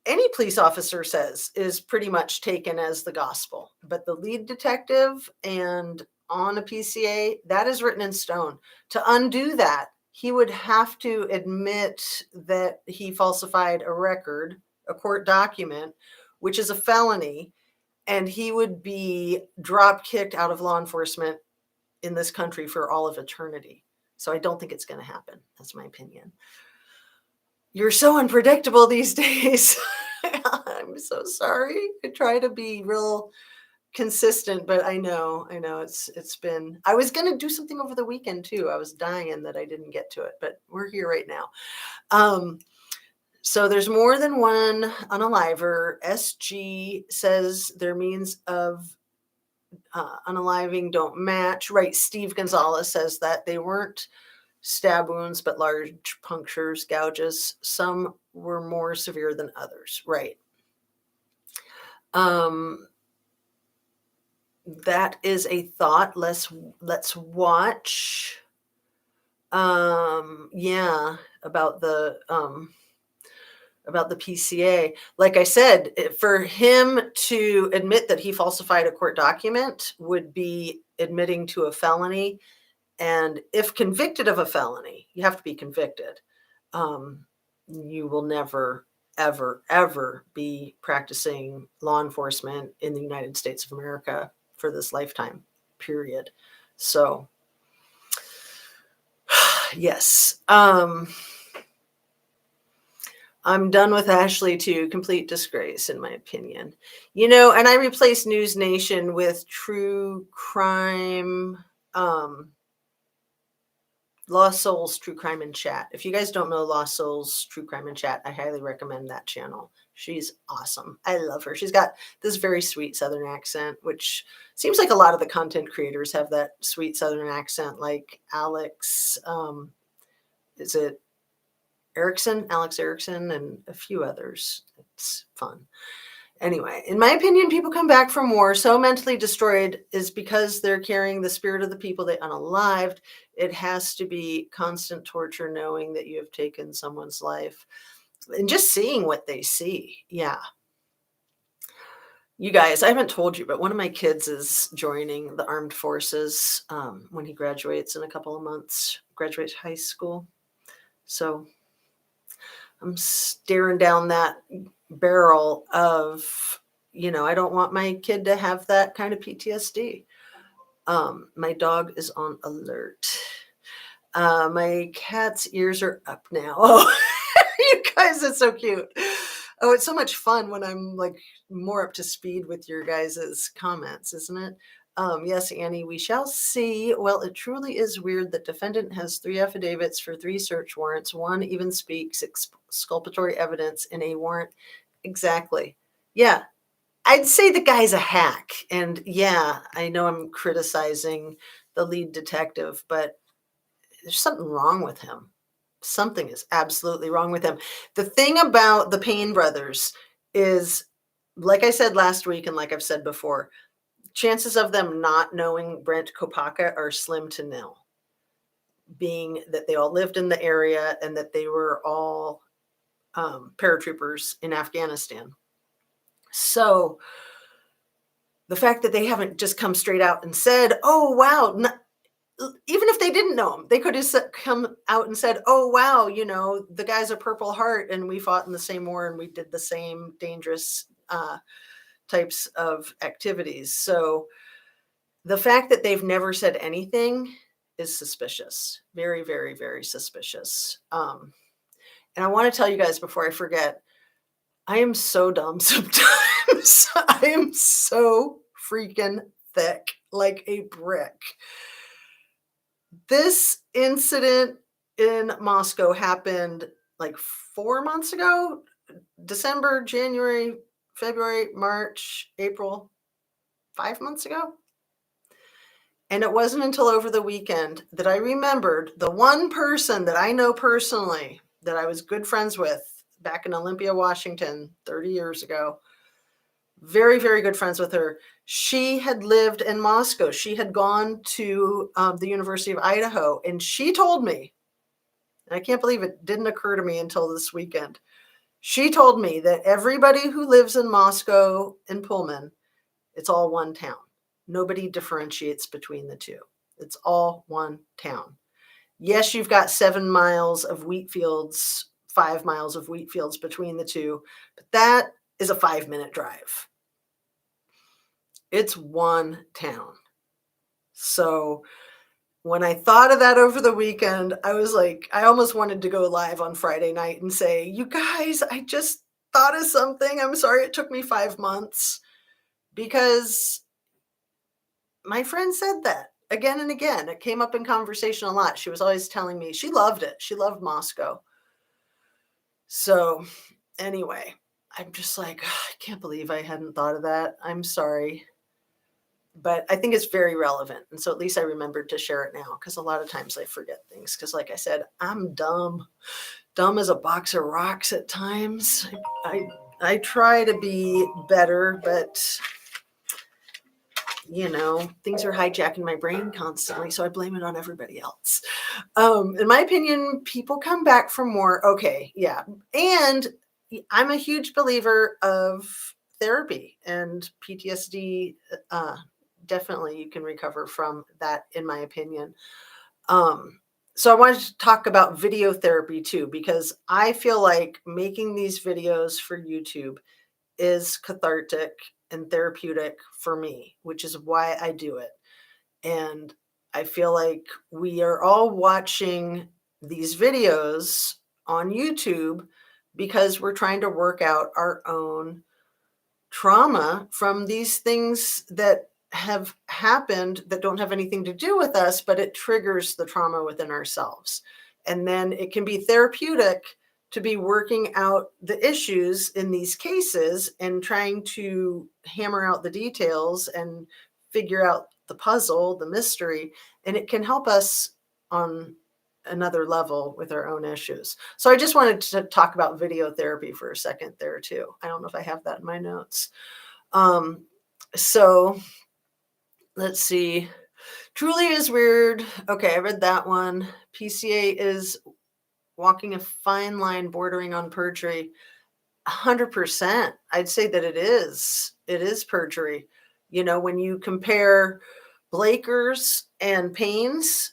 any police officer says is pretty much taken as the gospel. But the lead detective and on a PCA, that is written in stone. To undo that, he would have to admit that he falsified a record, a court document, which is a felony, and he would be drop kicked out of law enforcement in this country for all of eternity. So I don't think it's going to happen. That's my opinion. You're so unpredictable these days. I'm so sorry. I try to be real consistent, but I know it's been, I was going to do something over the weekend too. I was dying that I didn't get to it, but we're here right now. So there's more than one unaliver. SG says their means of unaliving don't match. Right. Steve Gonzalez says that they weren't stab wounds, but large punctures, gouges. Some were more severe than others. Right. That is a thought. Let's watch. Yeah, about the PCA. Like I said, for him to admit that he falsified a court document would be admitting to a felony. And if convicted of a felony, you have to be convicted. You will never, ever, ever be practicing law enforcement in the United States of America for this lifetime, period. So, yes. I'm done with Ashley to complete disgrace, in my opinion. And I replaced News Nation with True Crime, Lost Souls True Crime and Chat. If you guys don't know Lost Souls True Crime and Chat, I highly recommend that channel. She's awesome. I love her. She's got this very sweet Southern accent, which seems like a lot of the content creators have that sweet Southern accent, like Alex, is it Erickson, Alex Erickson, and a few others. It's fun. Anyway, in my opinion, people come back from war so mentally destroyed is because they're carrying the spirit of the people they unalived. It has to be constant torture knowing that you have taken someone's life and just seeing what they see. Yeah. You guys, I haven't told you, but one of my kids is joining the armed forces when he graduates in a couple of months, graduates high school. So I'm staring down that barrel of, I don't want my kid to have that kind of PTSD. My dog is on alert. My cat's ears are up now. Oh, you guys, it's so cute. Oh, it's so much fun when I'm like more up to speed with your guys' comments, isn't it? Yes, Annie, we shall see. Well, it truly is weird that defendant has 3 affidavits for 3 search warrants. One even speaks exculpatory evidence in a warrant. Exactly. Yeah. I'd say the guy's a hack. And yeah, I know I'm criticizing the lead detective, but there's something wrong with him. Something is absolutely wrong with him. The thing about the Payne brothers is, like I said last week, and like I've said before, chances of them not knowing Brent Kopaka are slim to nil, being that they all lived in the area and that they were all paratroopers in Afghanistan. So the fact that they haven't just come straight out and said, oh, wow, even if they didn't know him, they could have come out and said, oh, wow, the guy's a Purple Heart and we fought in the same war and we did the same dangerous types of activities. So the fact that they've never said anything is suspicious. Very, very, very suspicious. And I want to tell you guys before I forget, I am so dumb sometimes. I am so freaking thick, like a brick. This incident in Moscow happened like 4 months ago, December, January, February, March, April, 5 months ago. And it wasn't until over the weekend that I remembered the one person that I know personally that I was good friends with back in Olympia, Washington, 30 years ago. Very, very good friends with her. She had lived in Moscow. She had gone to the University of Idaho, and she told me, and I can't believe it didn't occur to me until this weekend. She told me that everybody who lives in Moscow and Pullman, it's all one town. Nobody differentiates between the two. It's all one town. Yes, you've got 7 miles of wheat fields, 5 miles of wheat fields between the two, but that is a 5-minute drive. It's one town. So when I thought of that over the weekend, I was like, I almost wanted to go live on Friday night and say, you guys, I just thought of something. I'm sorry it took me 5 months, because my friend said that again and again. It came up in conversation a lot. She was always telling me she loved it. She loved Moscow. So anyway, I'm just like, I can't believe I hadn't thought of that. I'm sorry. But I think it's very relevant. And so at least I remembered to share it now, because a lot of times I forget things. Because like I said, I'm dumb as a box of rocks at times. I try to be better, but things are hijacking my brain constantly, so I blame it on everybody else. In my opinion, people come back for more. Okay, yeah. And I'm a huge believer of therapy, and PTSD, definitely you can recover from that, in my opinion. So I wanted to talk about video therapy too, because I feel like making these videos for YouTube is cathartic and therapeutic for me, which is why I do it. And I feel like we are all watching these videos on YouTube because we're trying to work out our own trauma from these things that have happened that don't have anything to do with us, but it triggers the trauma within ourselves. And then it can be therapeutic to be working out the issues in these cases and trying to hammer out the details and figure out the puzzle, the mystery, and it can help us on another level with our own issues. So I just wanted to talk about video therapy for a second there too. I don't know if I have that in my notes. So let's see. Truly is weird. Okay, I read that one. PCA is walking a fine line bordering on perjury. 100%. I'd say that it is. It is perjury. When you compare Blakers and Paynes,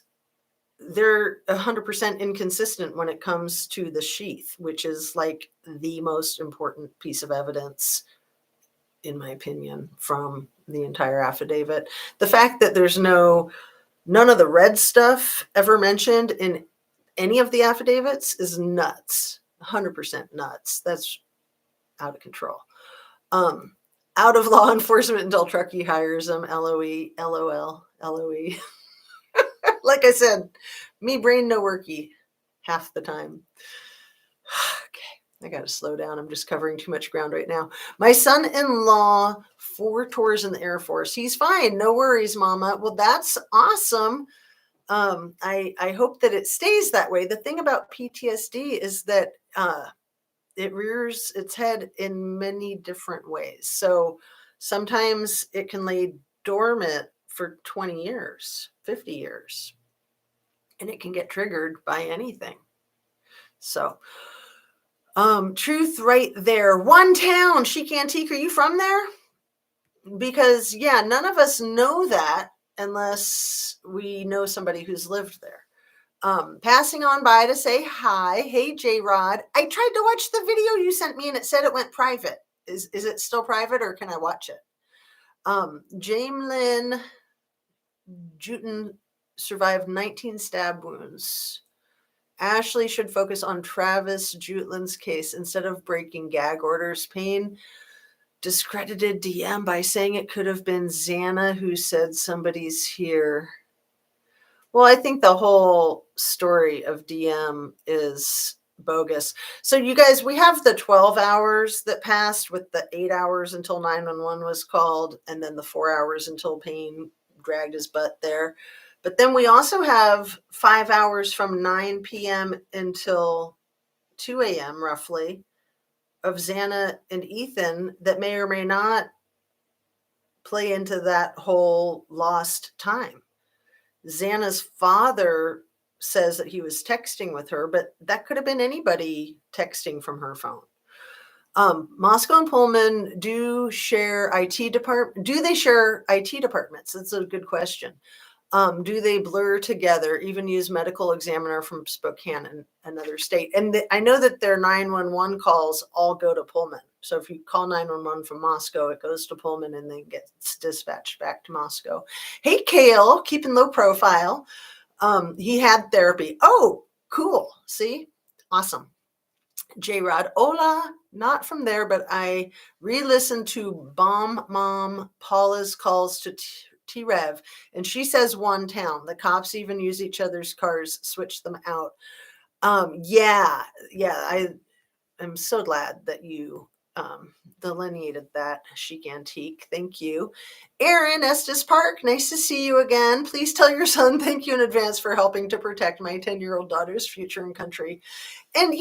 they're 100% inconsistent when it comes to the sheath, which is like the most important piece of evidence, in my opinion, from the entire affidavit. The fact that there's none of the red stuff ever mentioned in any of the affidavits is nuts. 100% nuts. That's out of control. Out of law enforcement until Truckee hires them. LOE, LOL, LOE. Like I said, me brain no worky half the time. Okay, I got to slow down. I'm just covering too much ground right now. My son-in-law, 4 tours in the Air Force. He's fine. No worries, Mama. Well, that's awesome. I hope that it stays that way. The thing about PTSD is that it rears its head in many different ways. So sometimes it can lay dormant for 20 years, 50 years, and it can get triggered by anything. So, truth right there. One town, Chic Antique. Are you from there? Because, yeah, none of us know that unless we know somebody who's lived there. Passing on by to say hi. Hey, J-Rod. I tried to watch the video you sent me and it said it went private. Is it still private or can I watch it? Jamelyn Jutin survived 19 stab wounds. Ashley should focus on Travis Jutlin's case instead of breaking gag orders. Payne discredited DM by saying it could have been Xana who said somebody's here. Well, I think the whole story of DM is bogus. So you guys, we have the 12 hours that passed with the 8 hours until 911 was called, and then the 4 hours until Payne dragged his butt there. But then we also have 5 hours from 9 p.m. until 2 a.m. roughly of Xana and Ethan that may or may not play into that whole lost time. Xana's father says that he was texting with her, but that could have been anybody texting from her phone. Moscow and Pullman do share IT department. Do they share IT departments? That's a good question. Do they blur together, even use medical examiner from Spokane and another state? And I know that their 911 calls all go to Pullman. So if you call 911 from Moscow, it goes to Pullman and then gets dispatched back to Moscow. Hey, Kale, keeping low profile. He had therapy. Oh, cool. See? Awesome. J-Rod, hola, not from there, but I re-listened to Bomb Mom Paula's calls to T-REV, and she says one town. The cops even use each other's cars, switch them out. Yeah, I am so glad that you delineated that, chic antique. Thank you. Aaron, Estes Park, nice to see you again. Please tell your son thank you in advance for helping to protect my 10-year-old daughter's future and country. And,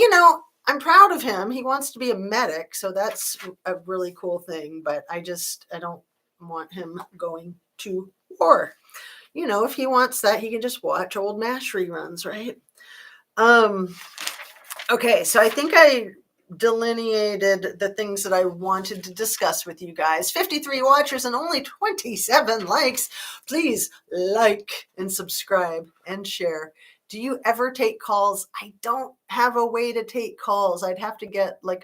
I'm proud of him. He wants to be a medic, so that's a really cool thing, but I don't want him going to war. If he wants that, he can just watch old MASH reruns, right? Okay, so I think I delineated the things that I wanted to discuss with you guys. 53 watchers and only 27 likes. Please like and subscribe and share. Do you ever take calls? I don't have a way to take calls. I'd have to get like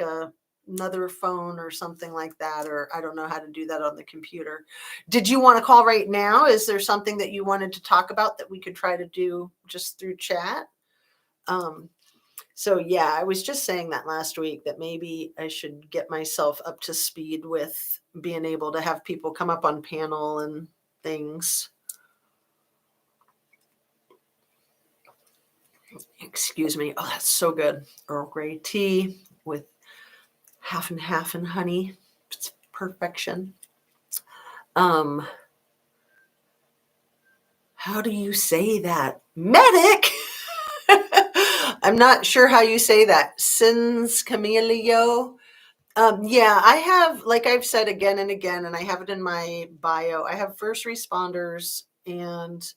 another phone or something like that, or I don't know how to do that on the computer. Did you want to call right now? Is there something that you wanted to talk about that we could try to do just through chat? So yeah, I was just saying that last week that maybe I should get myself up to speed with being able to have people come up on panel and things. Excuse me. Oh, that's so good. Earl Grey tea with half and half and honey. It's perfection. How do you say that? Medic! I'm not sure how you say that. Sins Camilio. Yeah, I have, like I've said again and again, and I have it in my bio, I have first responders and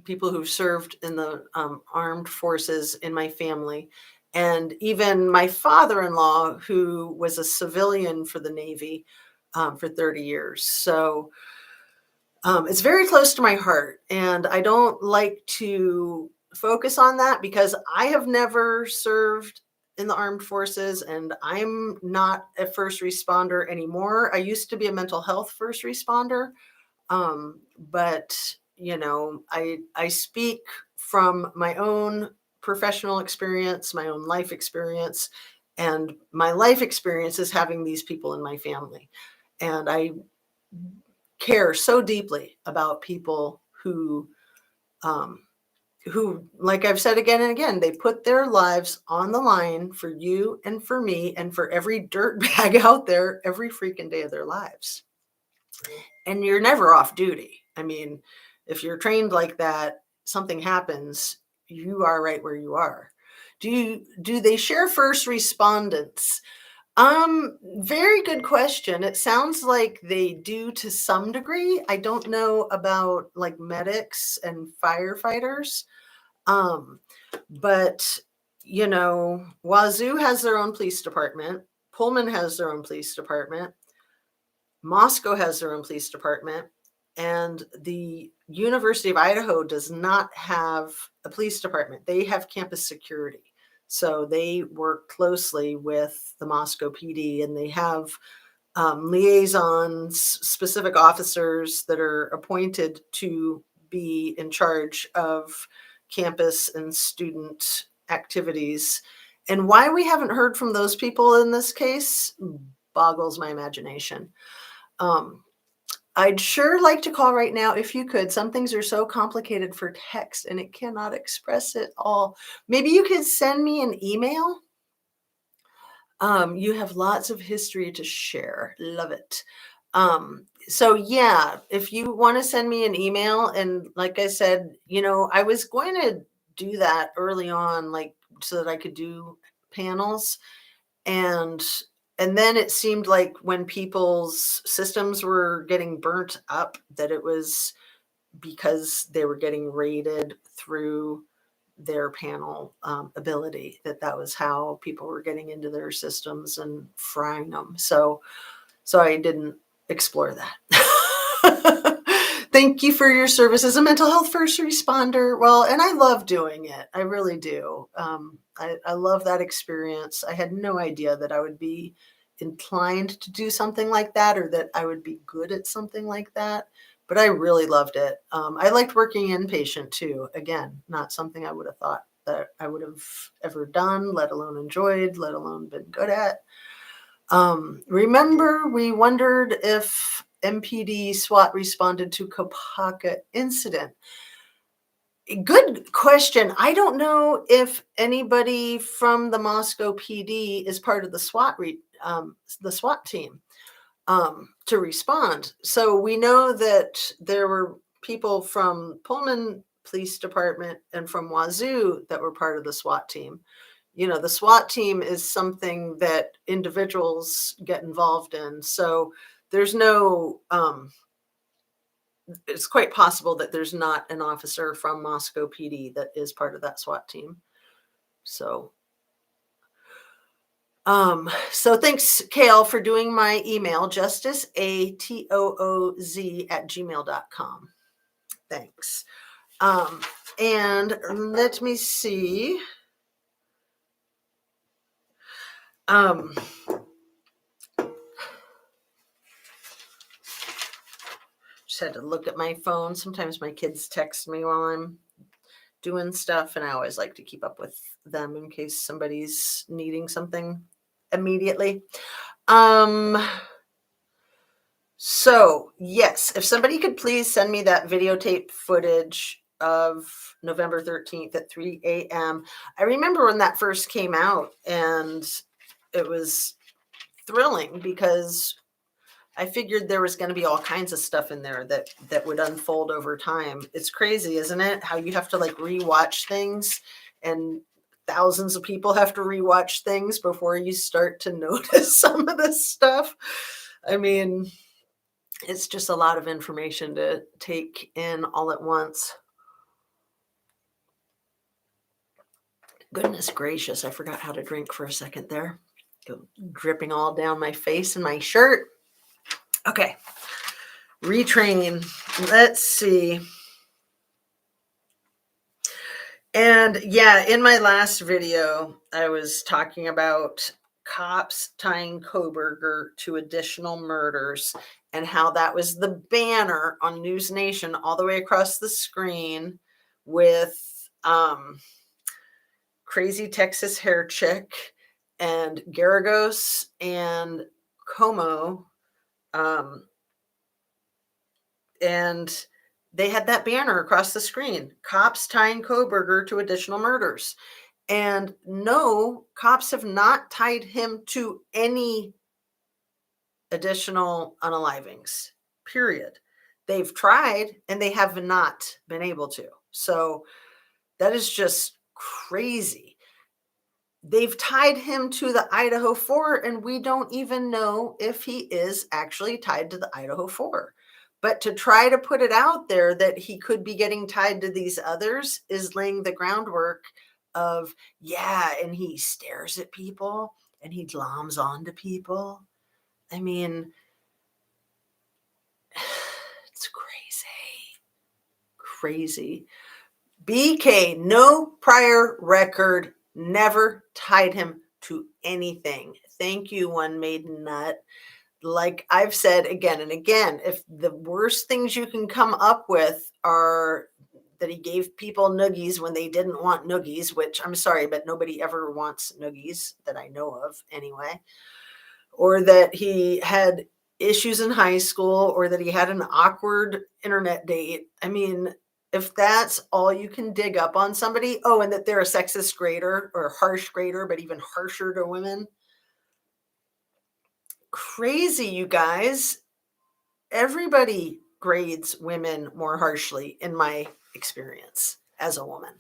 people who've served in the armed forces in my family. And even my father-in-law, who was a civilian for the Navy for 30 years. So it's very close to my heart. And I don't like to focus on that because I have never served in the armed forces and I'm not a first responder anymore. I used to be a mental health first responder. But I speak from my own professional experience, my own life experience, and my life experience is having these people in my family. And I care so deeply about people who, like I've said again and again, they put their lives on the line for you and for me and for every dirtbag out there every freaking day of their lives. And you're never off duty. I mean, if you're trained like that, something happens, you are right where you are. Do they share first respondents? Very good question. It sounds like they do to some degree. I don't know about like medics and firefighters. But Wazoo has their own police department. Pullman has their own police department. Moscow has their own police department, and the University of Idaho does not have a police department. They have campus security. So they work closely with the Moscow PD, and they have liaisons, specific officers that are appointed to be in charge of campus and student activities. And why we haven't heard from those people in this case boggles my imagination. I'd sure like to call right now if you could. Some things are so complicated for text and it cannot express it all. Maybe you could send me an email. You have lots of history to share. Love it. So yeah, if you want to send me an email, and like I said, I was going to do that early on, like so that I could do panels, and then it seemed like when people's systems were getting burnt up, that it was because they were getting rated through their panel ability, that was how people were getting into their systems and frying them. So I didn't explore that. Thank you for your service as a mental health first responder. Well, and I love doing it. I really do. I love that experience. I had no idea that I would be inclined to do something like that, or that I would be good at something like that. But I really loved it. I liked working inpatient too. Again, not something I would have thought that I would have ever done, let alone enjoyed, let alone been good at. Remember, we wondered if MPD SWAT responded to Kopaka incident. Good question. I don't know if anybody from the Moscow PD is part of the SWAT team to respond. So we know that there were people from Pullman Police Department and from Wazoo that were part of the SWAT team. The SWAT team is something that individuals get involved in. So there's no, it's quite possible that there's not an officer from Moscow PD that is part of that SWAT team. So thanks, Kale, for doing my email, justiceatooz@gmail.com. Thanks. And let me see. Just had to look at my phone. Sometimes my kids text me while I'm doing stuff, and I always like to keep up with them in case somebody's needing something immediately. So yes, if somebody could please send me that videotape footage of November 13th at 3 a.m. I remember when that first came out, and it was thrilling because I figured there was going to be all kinds of stuff in there that would unfold over time. It's crazy, isn't it? How you have to like rewatch things, and thousands of people have to rewatch things before you start to notice some of this stuff. I mean, it's just a lot of information to take in all at once. Goodness gracious, I forgot how to drink for a second there. Dripping all down my face and my shirt. Okay, retrain. Let's see. And yeah, in my last video, I was talking about cops tying Koberger to additional murders, and how that was the banner on News Nation all the way across the screen with Crazy Texas Hair Chick and Garagos and Como. And they had that banner across the screen, cops tying Koberger to additional murders. And no, cops have not tied him to any additional unalivings, period. They've tried and they have not been able to. So that is just crazy. They've tied him to the Idaho 4, and we don't even know if he is actually tied to the Idaho 4. But to try to put it out there that he could be getting tied to these others is laying the groundwork of, yeah, and he stares at people and he gloms onto people. I mean, it's crazy. BK, no prior record, never tied him to anything. Thank you, One Maiden Nut. Like I've said again and again, if the worst things you can come up with are that he gave people noogies when they didn't want noogies, which I'm sorry, but nobody ever wants noogies that I know of anyway, or that he had issues in high school or that he had an awkward internet date. I mean, if that's all you can dig up on somebody, oh, and that they're a sexist grader or harsh grader, but even harsher to women. Crazy, you guys. Everybody grades women more harshly, in my experience as a woman.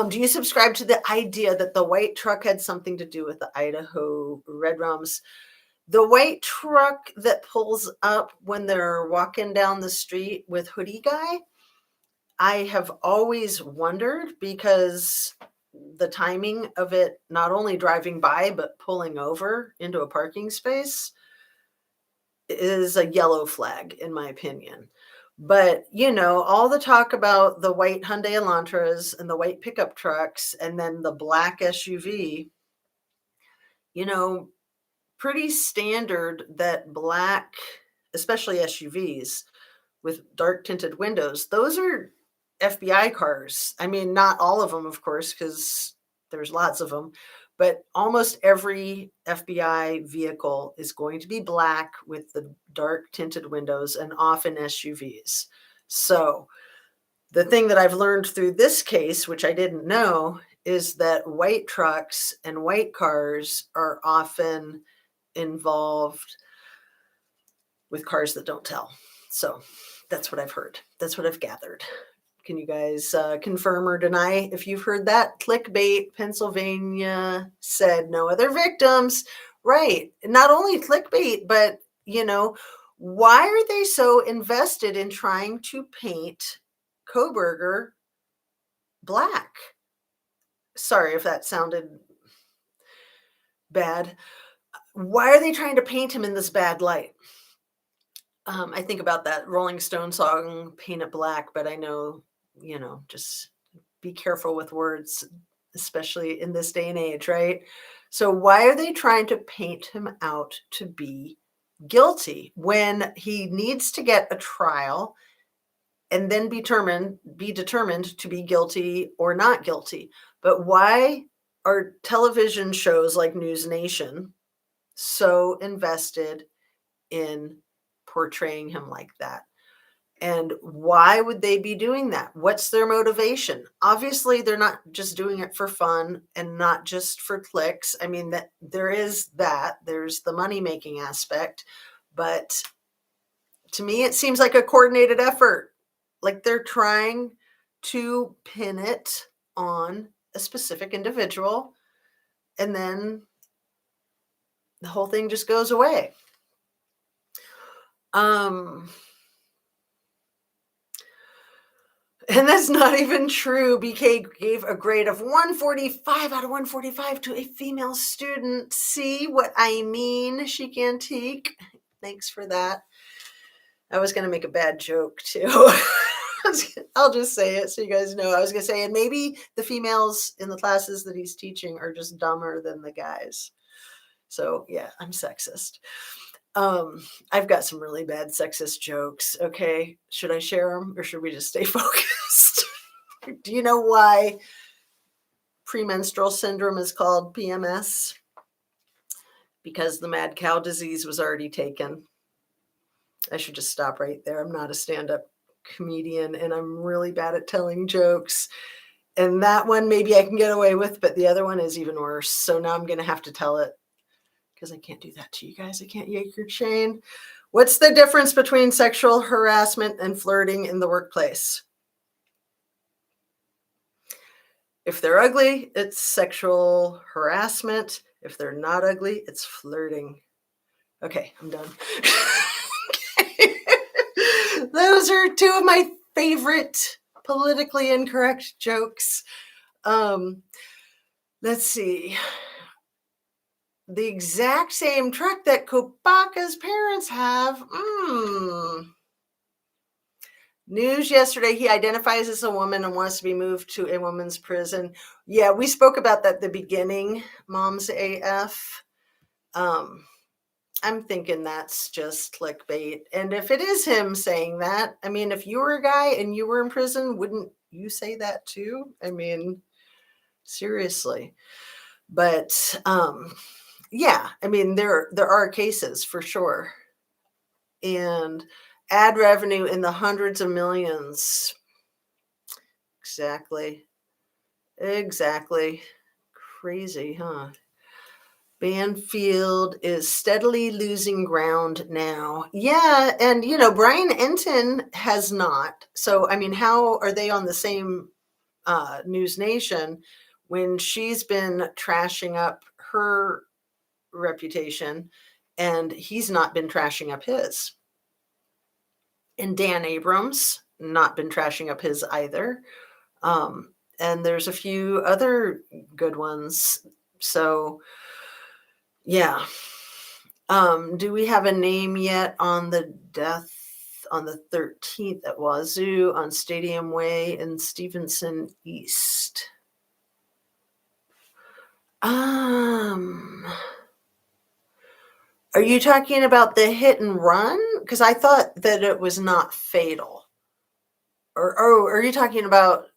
Do you subscribe to the idea that the white truck had something to do with the Idaho red rums? The white truck that pulls up when they're walking down the street with hoodie guy, I have always wondered because the timing of it not only driving by but pulling over into a parking space is a yellow flag, in my opinion. But, all the talk about the white Hyundai Elantras and the white pickup trucks and then the black SUV, you know, pretty standard that black, especially SUVs with dark tinted windows, those are FBI cars. I mean, not all of them, of course, because there's lots of them, but almost every FBI vehicle is going to be black with the dark tinted windows and often SUVs. So, the thing that I've learned through this case, which I didn't know, is that white trucks and white cars are often involved with cars that don't tell. So that's what I've heard. That's what I've gathered. Can you guys confirm or deny if you've heard that? Clickbait, Pennsylvania said no other victims. Right. Not only clickbait, but, why are they so invested in trying to paint Koberger black? Sorry if that sounded bad. Why are they trying to paint him in this bad light? I think about that Rolling Stone song, Paint It Black, but I know, just be careful with words, especially in this day and age, right? So why are they trying to paint him out to be guilty when he needs to get a trial and then be determined to be guilty or not guilty? But why are television shows like News Nation so invested in portraying him like that? And why would they be doing that? What's their motivation? Obviously, they're not just doing it for fun and not just for clicks. I mean, that there's the money-making aspect, but to me, it seems like a coordinated effort. Like they're trying to pin it on a specific individual, and then the whole thing just goes away. And that's not even true. BK gave a grade of 145 out of 145 to a female student. See what I mean, Chic Antique? Thanks for that. I was going to make a bad joke too. I'll just say it so you guys know. I was going to say, and maybe the females in the classes that he's teaching are just dumber than the guys. So yeah, I'm sexist. I've got some really bad sexist jokes. Okay. Should I share them or should we just stay focused? Do you know why premenstrual syndrome is called PMS? Because the mad cow disease was already taken. I should just stop right there. I'm not a stand-up comedian and I'm really bad at telling jokes. And that one maybe I can get away with, but the other one is even worse. So now I'm going to have to tell it because I can't do that to you guys. I can't yank your chain. What's the difference between sexual harassment and flirting in the workplace? If they're ugly, it's sexual harassment. If they're not ugly, it's flirting. Okay, I'm done. Those are two of my favorite politically incorrect jokes. Let's see. The exact same truck that Kopaka's parents have. News yesterday, he identifies as a woman and wants to be moved to a women's prison. Yeah, we spoke about that at the beginning, Moms AF. I'm thinking that's just clickbait. And if it is him saying that, I mean, if you were a guy and you were in prison, wouldn't you say that too? I mean, seriously. But yeah, I mean, there are cases for sure. and ad revenue in the hundreds of millions. Exactly. Exactly. Crazy, huh? Banfield is steadily losing ground now. Yeah, and Brian Enton has not. So, I mean, how are they on the same News Nation when she's been trashing up her reputation and he's not been trashing up his? And Dan Abrams not been trashing up his either. And there's a few other good ones. So, yeah. Do we have a name yet on the death on the 13th at Wazoo on Stadium Way in Stevenson East? Are you talking about the hit and run? Because I thought that it was not fatal. Or are you talking about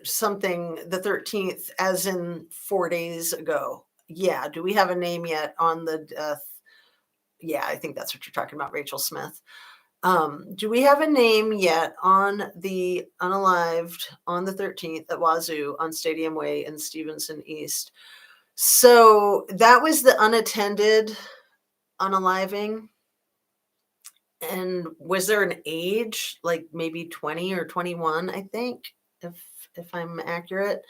something the 13th, as in 4 days ago? Yeah. Do we have a name yet on the death? Yeah, I think that's what you're talking about, Rachel Smith. Do we have a name yet on the unalived on the 13th at Wazoo on Stadium Way in Stevenson East? So that was the unattended unaliving. And was there an age, like maybe 20 or 21, I think, if I'm accurate?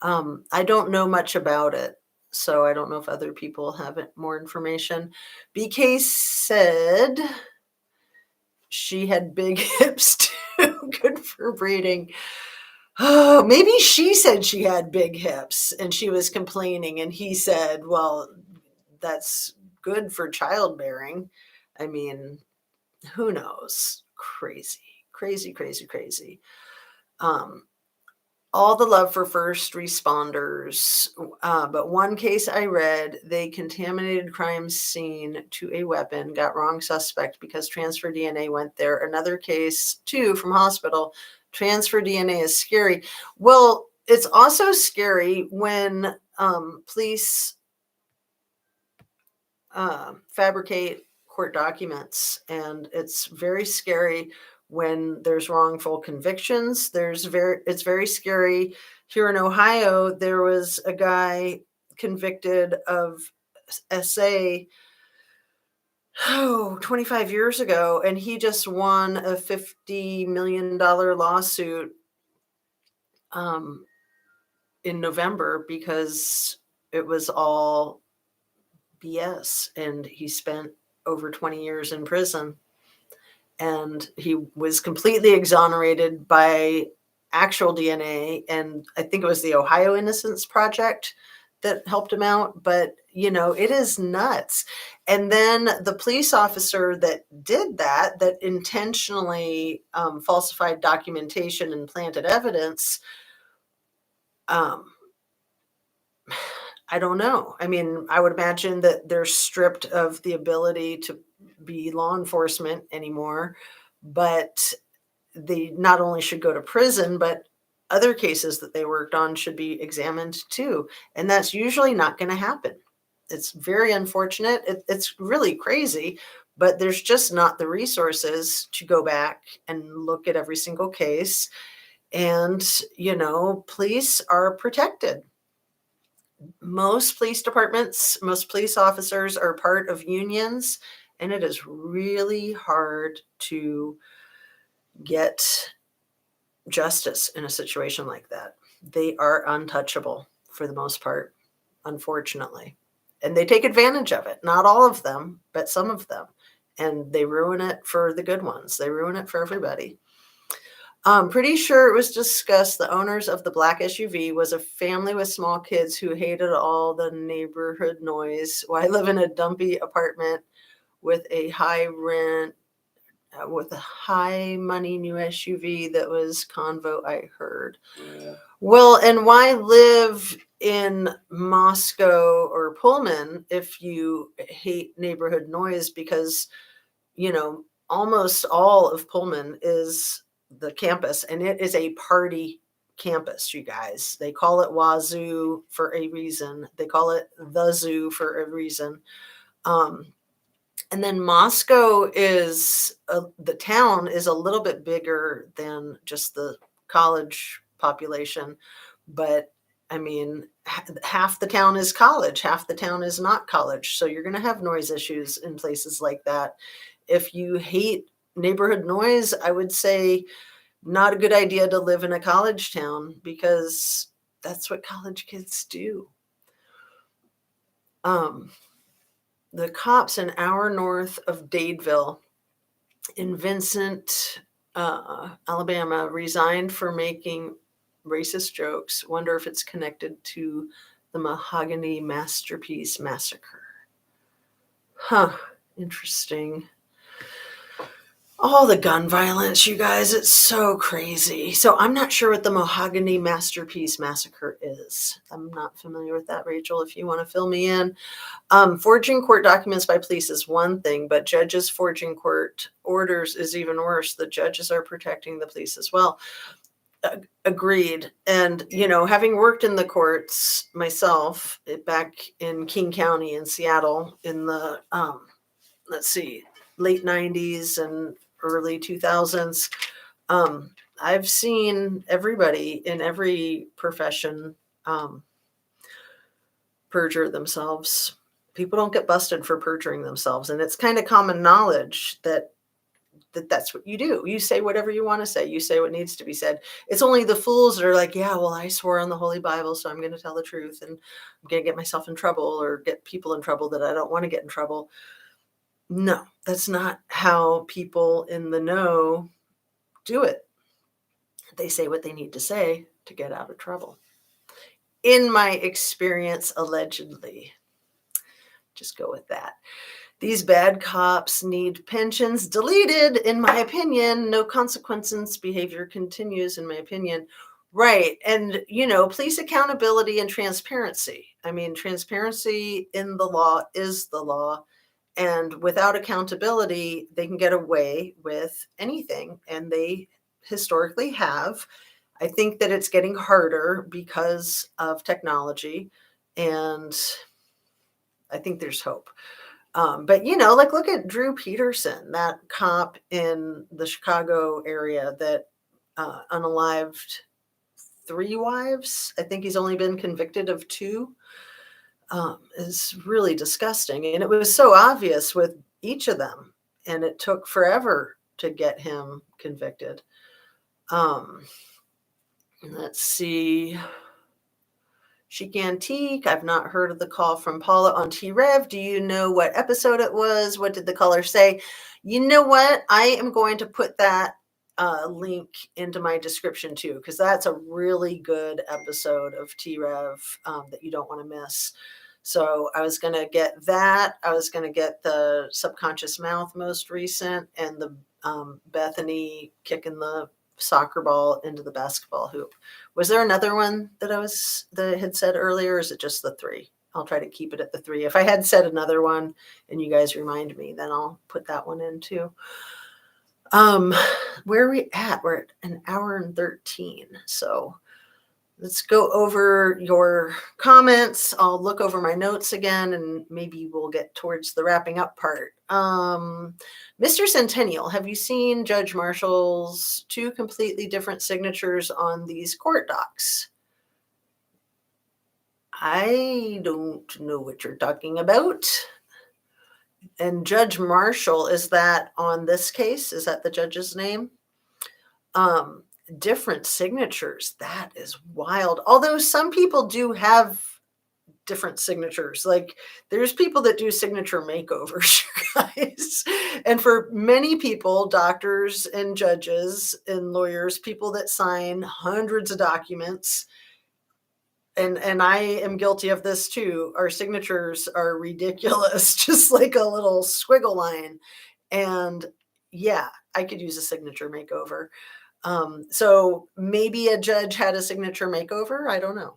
I don't know much about it, so I don't know if other people have more information. BK said she had big hips too. Good for breeding. Oh, maybe she said she had big hips and she was complaining, and he said, well, that's good for childbearing. I mean, who knows? Crazy, crazy, crazy, crazy. All the love for first responders. But one case I read, they contaminated crime scene to a weapon, got wrong suspect because transfer DNA went there. Another case, too, from hospital, transfer DNA is scary. Well, it's also scary when police fabricate court documents, and it's very scary when there's wrongful convictions. It's very scary. Here in Ohio, there was a guy convicted of SA 25 years ago, and he just won a $50 million lawsuit in November because it was all BS, and he spent over 20 years in prison. And he was completely exonerated by actual DNA. And I think it was the Ohio Innocence Project that helped him out. But, it is nuts. And then the police officer that did that intentionally falsified documentation and planted evidence, I don't know. I mean, I would imagine that they're stripped of the ability to be law enforcement anymore, but they not only should go to prison, but other cases that they worked on should be examined too. And that's usually not going to happen. It's very unfortunate. It's really crazy, but there's just not the resources to go back and look at every single case. And, police are protected. Most police departments, most police officers are part of unions, and it is really hard to get justice in a situation like that. They are untouchable for the most part, unfortunately. And they take advantage of it. Not all of them, but some of them. And they ruin it for the good ones. They ruin it for everybody. I'm pretty sure it was discussed the owners of the black SUV was a family with small kids who hated all the neighborhood noise. Well, I live in a dumpy apartment with a high rent, with a high money new SUV that was convo, I heard. Yeah. Well, and why live in Moscow or Pullman if you hate neighborhood noise? Because, almost all of Pullman is the campus, and it is a party campus, you guys. They call it Wazoo for a reason. They call it the Zoo for a reason. And then Moscow is the town is a little bit bigger than just the college population, but I mean, half the town is college, half the town is not college. So you're going to have noise issues in places like that. If you hate neighborhood noise, I would say not a good idea to live in a college town because that's what college kids do. The cops an hour north of Dadeville in Vincent, Alabama, resigned for making racist jokes. Wonder if it's connected to the Mahogany Masterpiece Massacre. Huh, interesting. All the gun violence, you guys, it's so crazy. So I'm not sure what the Mahogany Masterpiece Massacre is. I'm not familiar with that, Rachel, if you want to fill me in. Forging court documents by police is one thing, but judges forging court orders is even worse. The judges are protecting the police as well. Agreed. And, having worked in the courts myself back in King County in Seattle in the, late 90s and early 2000s, I've seen everybody in every profession perjure themselves. People don't get busted for perjuring themselves. And it's kind of common knowledge that that's what you do. You say whatever you want to say. You say what needs to be said. It's only the fools that are like, yeah, well, I swore on the Holy Bible, so I'm going to tell the truth, and I'm going to get myself in trouble or get people in trouble that I don't want to get in trouble. No, that's not how people in the know do it. They say what they need to say to get out of trouble. In my experience, allegedly. Just go with that. These bad cops need pensions deleted, in my opinion. No consequences. Behavior continues, in my opinion. Right. And, police accountability and transparency. I mean, transparency in the law is the law. And without accountability, they can get away with anything. And they historically have. I think that it's getting harder because of technology. And I think there's hope. But, look at Drew Peterson, that cop in the Chicago area that unalived 3 wives. I think he's only been convicted of 2. Is really disgusting. And it was so obvious with each of them. And it took forever to get him convicted. Let's see. Chic Antique. I've not heard of the call from Paula on T-REV. Do you know what episode it was? What did the caller say? You know what? I am going to put that link into my description too, because that's a really good episode of T-REV that you don't want to miss. So I was going to get that. I was going to get the Subconscious Mouth most recent and the Bethany kicking the soccer ball into the basketball hoop. Was there another one that I had said earlier? Or is it just the 3? I'll try to keep it at the 3. If I had said another one and you guys remind me, then I'll put that one in too. Where are we at? We're at an hour and 13. So let's go over your comments. I'll look over my notes again, and maybe we'll get towards the wrapping up part. Mr. Centennial, have you seen Judge Marshall's 2 completely different signatures on these court docs? I don't know what you're talking about. And Judge Marshall, is that on this case? Is that the judge's name? Different signatures. That is wild. Although some people do have different signatures. Like there's people that do signature makeovers, guys. And for many people, doctors and judges and lawyers, people that sign hundreds of documents, and I am guilty of this too, our signatures are ridiculous, just like a little squiggle line. And yeah, I could use a signature makeover. So maybe a judge had a signature makeover. I don't know.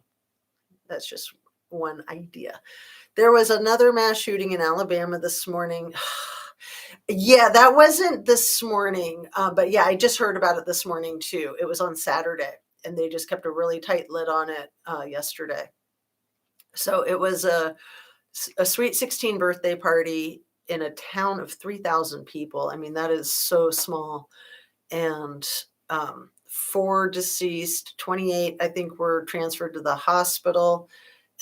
That's just one idea. There was another mass shooting in Alabama this morning. Yeah, that wasn't this morning. But yeah, I just heard about it this morning too. It was on Saturday and they just kept a really tight lid on it yesterday. So it was a Sweet 16 birthday party in a town of 3,000 people. I mean, that is so small. And 4 deceased, 28, I think, were transferred to the hospital.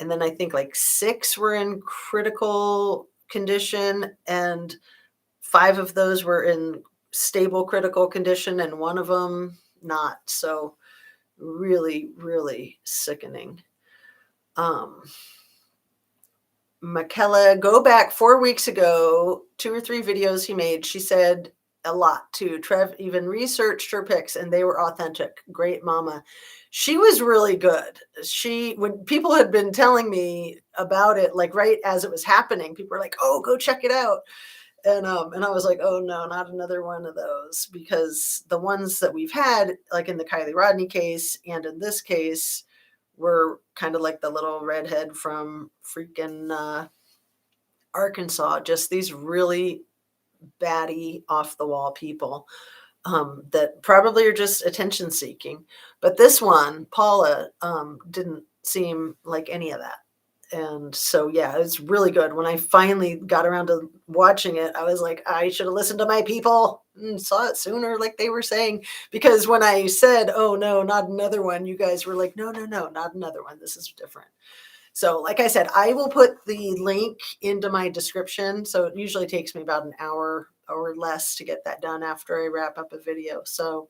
And then I think like 6 were in critical condition, and 5 of those were in stable critical condition, and 1 of them not. So really, really sickening. Michaela, go back 4 weeks ago, 2 or 3 videos he made. She said a lot too. Trev even researched her pics and they were authentic. Great mama. She was really good. When people had been telling me about it, like right as it was happening, people were like, oh, go check it out. And I was like, oh no, not another one of those, because the ones that we've had, like in the Kylie Rodney case and in this case, were kind of like the little redhead from freaking Arkansas. Just these really batty, off the wall people that probably are just attention seeking. But this one, Paula, didn't seem like any of that. And so, yeah, it's really good. When I finally got around to watching it, I was like, I should have listened to my people and saw it sooner, like they were saying. Because when I said, oh, no, not another one, you guys were like, no, no, no, not another one. This is different. So like I said, I will put the link into my description. So it usually takes me about an hour or less to get that done after I wrap up a video. So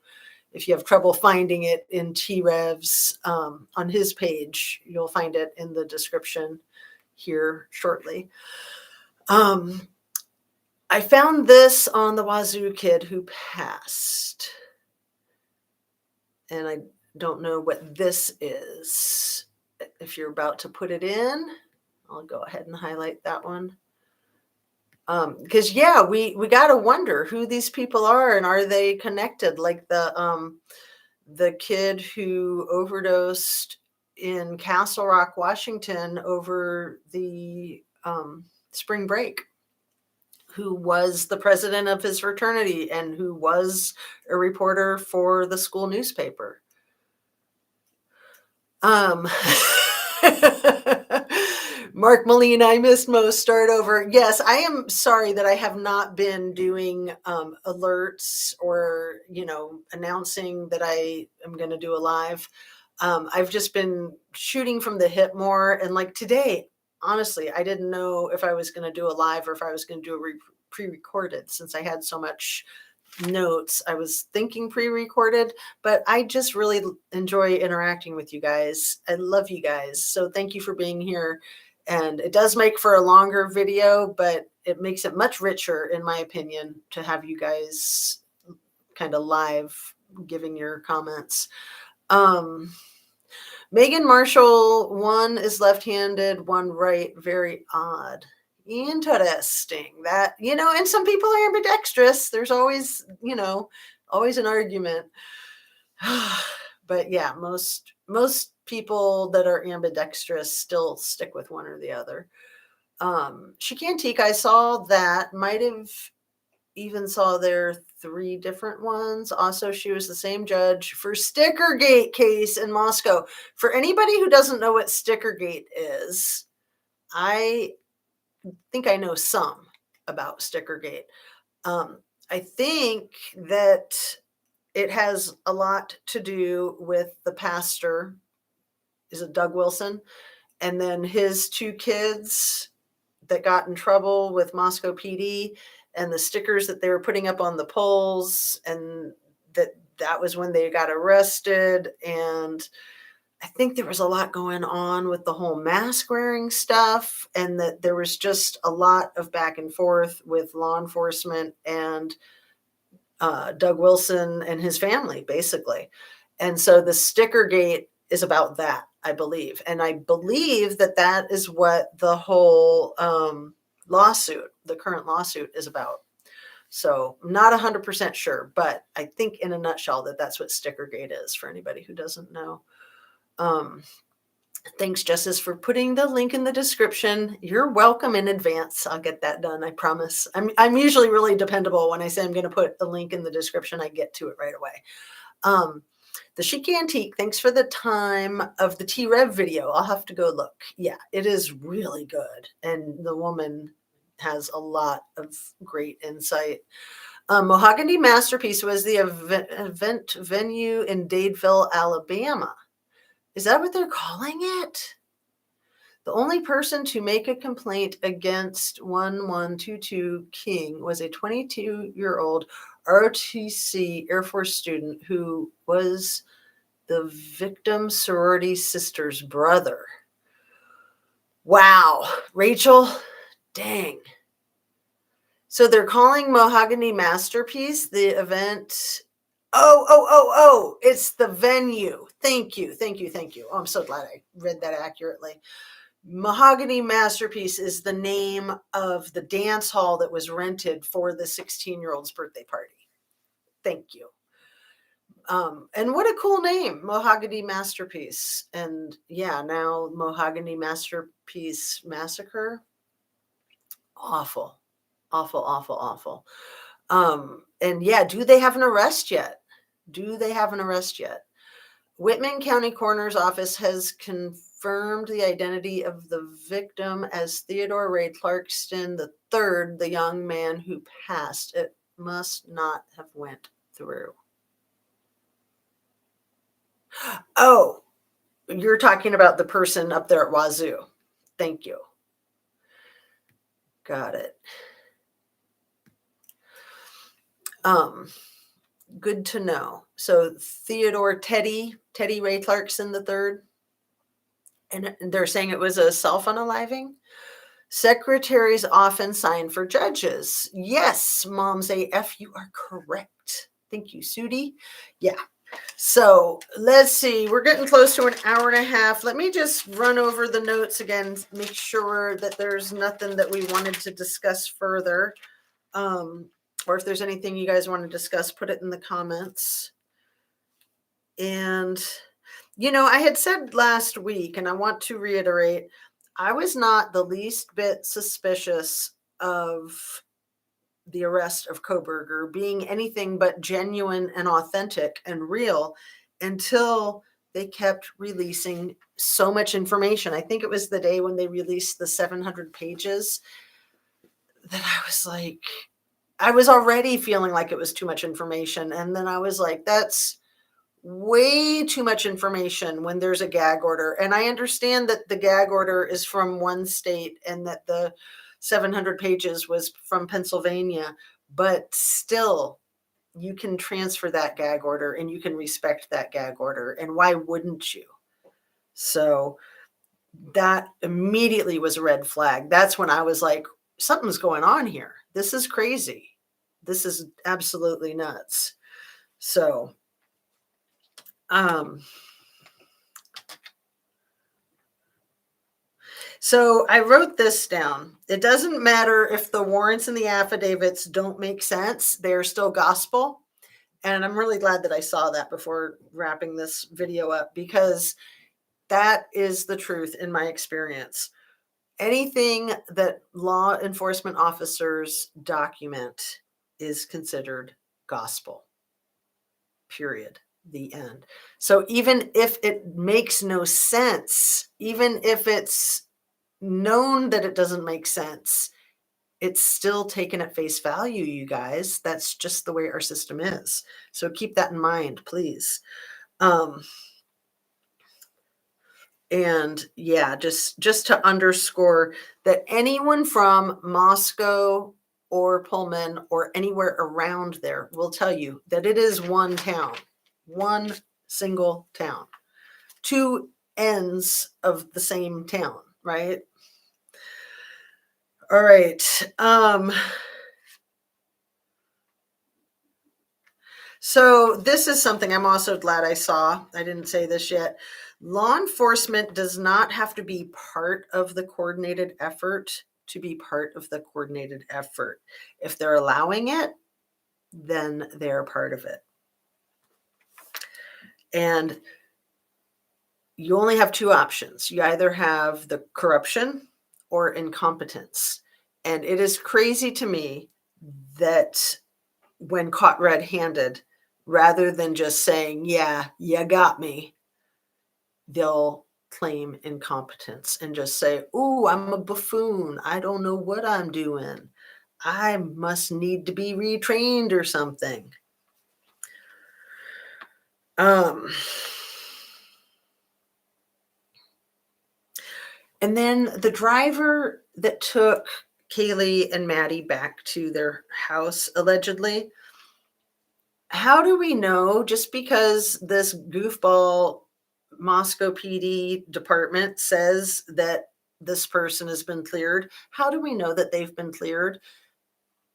if you have trouble finding it in T-REV's on his page, you'll find it in the description here shortly. I found this on the Wazoo kid who passed. And I don't know what this is. If you're about to put it in, I'll go ahead and highlight that one. Because yeah, we got to wonder who these people are and are they connected, like the kid who overdosed in Castle Rock, Washington over the spring break, who was the president of his fraternity and who was a reporter for the school newspaper. Mark Molina, I missed Mo's start over. Yes, I am sorry that I have not been doing alerts or, announcing that I am going to do a live. I've just been shooting from the hip more. And like today, honestly, I didn't know if I was going to do a live or if I was going to do a pre-recorded, since I had so much notes. I was thinking pre-recorded, but I just really enjoy interacting with you guys. I love you guys. So thank you for being here. And it does make for a longer video, but it makes it much richer, in my opinion, to have you guys kind of live giving your comments. Megan Marshall, one is left-handed, one right. Very odd. Interesting. That, and some people are ambidextrous. There's always, always an argument. But yeah, most people that are ambidextrous still stick with one or the other. Chicantique, I saw that, might have even saw there 3 different ones. Also, she was the same judge for Stickergate case in Moscow. For anybody who doesn't know what Stickergate is, I think I know some about Stickergate. I think that it has a lot to do with the pastor, is it Doug Wilson? And then his 2 kids that got in trouble with Moscow PD, and the stickers that they were putting up on the poles, and that was when they got arrested. And I think there was a lot going on with the whole mask wearing stuff, and that there was just a lot of back and forth with law enforcement and Doug Wilson and his family, basically. And so the Stickergate is about that, I believe. And I believe that is what the whole lawsuit, the current lawsuit, is about. So I'm not 100% sure, but I think in a nutshell that's what Stickergate is, for anybody who doesn't know. Thanks, Justice, for putting the link in the description. You're welcome in advance. I'll get that done, I promise. I'm usually really dependable. When I say I'm going to put a link in the description, I get to it right away. The Chic Antique, thanks for the time of the T-REV video. I'll have to go look. Yeah, it is really good. And the woman has a lot of great insight. Mahogany Masterpiece was the event venue in Dadeville, Alabama. Is that what they're calling it? The only person to make a complaint against 1122 King was a 22-year-old ROTC Air Force student who was the victim's sorority sister's brother. Wow, Rachel, dang. So they're calling Mahogany Masterpiece the event. Oh, it's the venue. Thank you. Oh, I'm so glad I read that accurately. Mahogany Masterpiece is the name of the dance hall that was rented for the 16-year-old's birthday party. Thank you. And what a cool name, Mahogany Masterpiece. And yeah, now Mahogany Masterpiece Massacre. Awful. And yeah, do they have an arrest yet? Whitman County Coroner's Office has confirmed the identity of the victim as Theodore Ray Clarkston III, the young man who passed. It must not have went through. Oh, you're talking about the person up there at Wazoo. Thank you. Got it. Good to know. So Theodore Teddy Ray Clarkson III, and they're saying it was a self-unaliving. Secretaries often sign for judges. Yes, Moms AF, you are correct. Thank you, Sudi. Yeah. So let's see. We're getting close to an hour and a half. Let me just run over the notes again, make sure that there's nothing that we wanted to discuss further. Or if there's anything you guys want to discuss, put it in the comments. And, I had said last week, and I want to reiterate, I was not the least bit suspicious of the arrest of Kohberger being anything but genuine and authentic and real until they kept releasing so much information. I think it was the day when they released the 700 pages that I was like, I was already feeling like it was too much information. And then I was like, that's way too much information when there's a gag order. And I understand that the gag order is from one state and that the 700 pages was from Pennsylvania, but still you can transfer that gag order and you can respect that gag order. And why wouldn't you? So that immediately was a red flag. That's when I was like, something's going on here. This is crazy. This is absolutely nuts. So, so I wrote this down. It doesn't matter if the warrants and the affidavits don't make sense. They're still gospel. And I'm really glad that I saw that before wrapping this video up, because that is the truth in my experience. Anything that law enforcement officers document is considered gospel. Period. The end. So even if it makes no sense, even if it's known that it doesn't make sense, it's still taken at face value, you guys. That's just the way our system is. So keep that in mind, please. And yeah, just to underscore that anyone from Moscow or Pullman or anywhere around there will tell you that it is one town, one single town, two ends of the same town, right? All right. So this is something I'm also glad I saw. I didn't say this yet. Law enforcement does not have to be part of the coordinated effort to be part of the coordinated effort. If they're allowing it, then they're part of it. And you only have two options. You either have the corruption or incompetence. And it is crazy to me that when caught red-handed, rather than just saying, yeah, you got me, they'll claim incompetence and just say, "Ooh, I'm a buffoon. I don't know what I'm doing. I must need to be retrained or something." Um, and then the driver that took Kaylee and Maddie back to their house, allegedly, how do we know just because this goofball Moscow PD department says that this person has been cleared? How do we know that they've been cleared?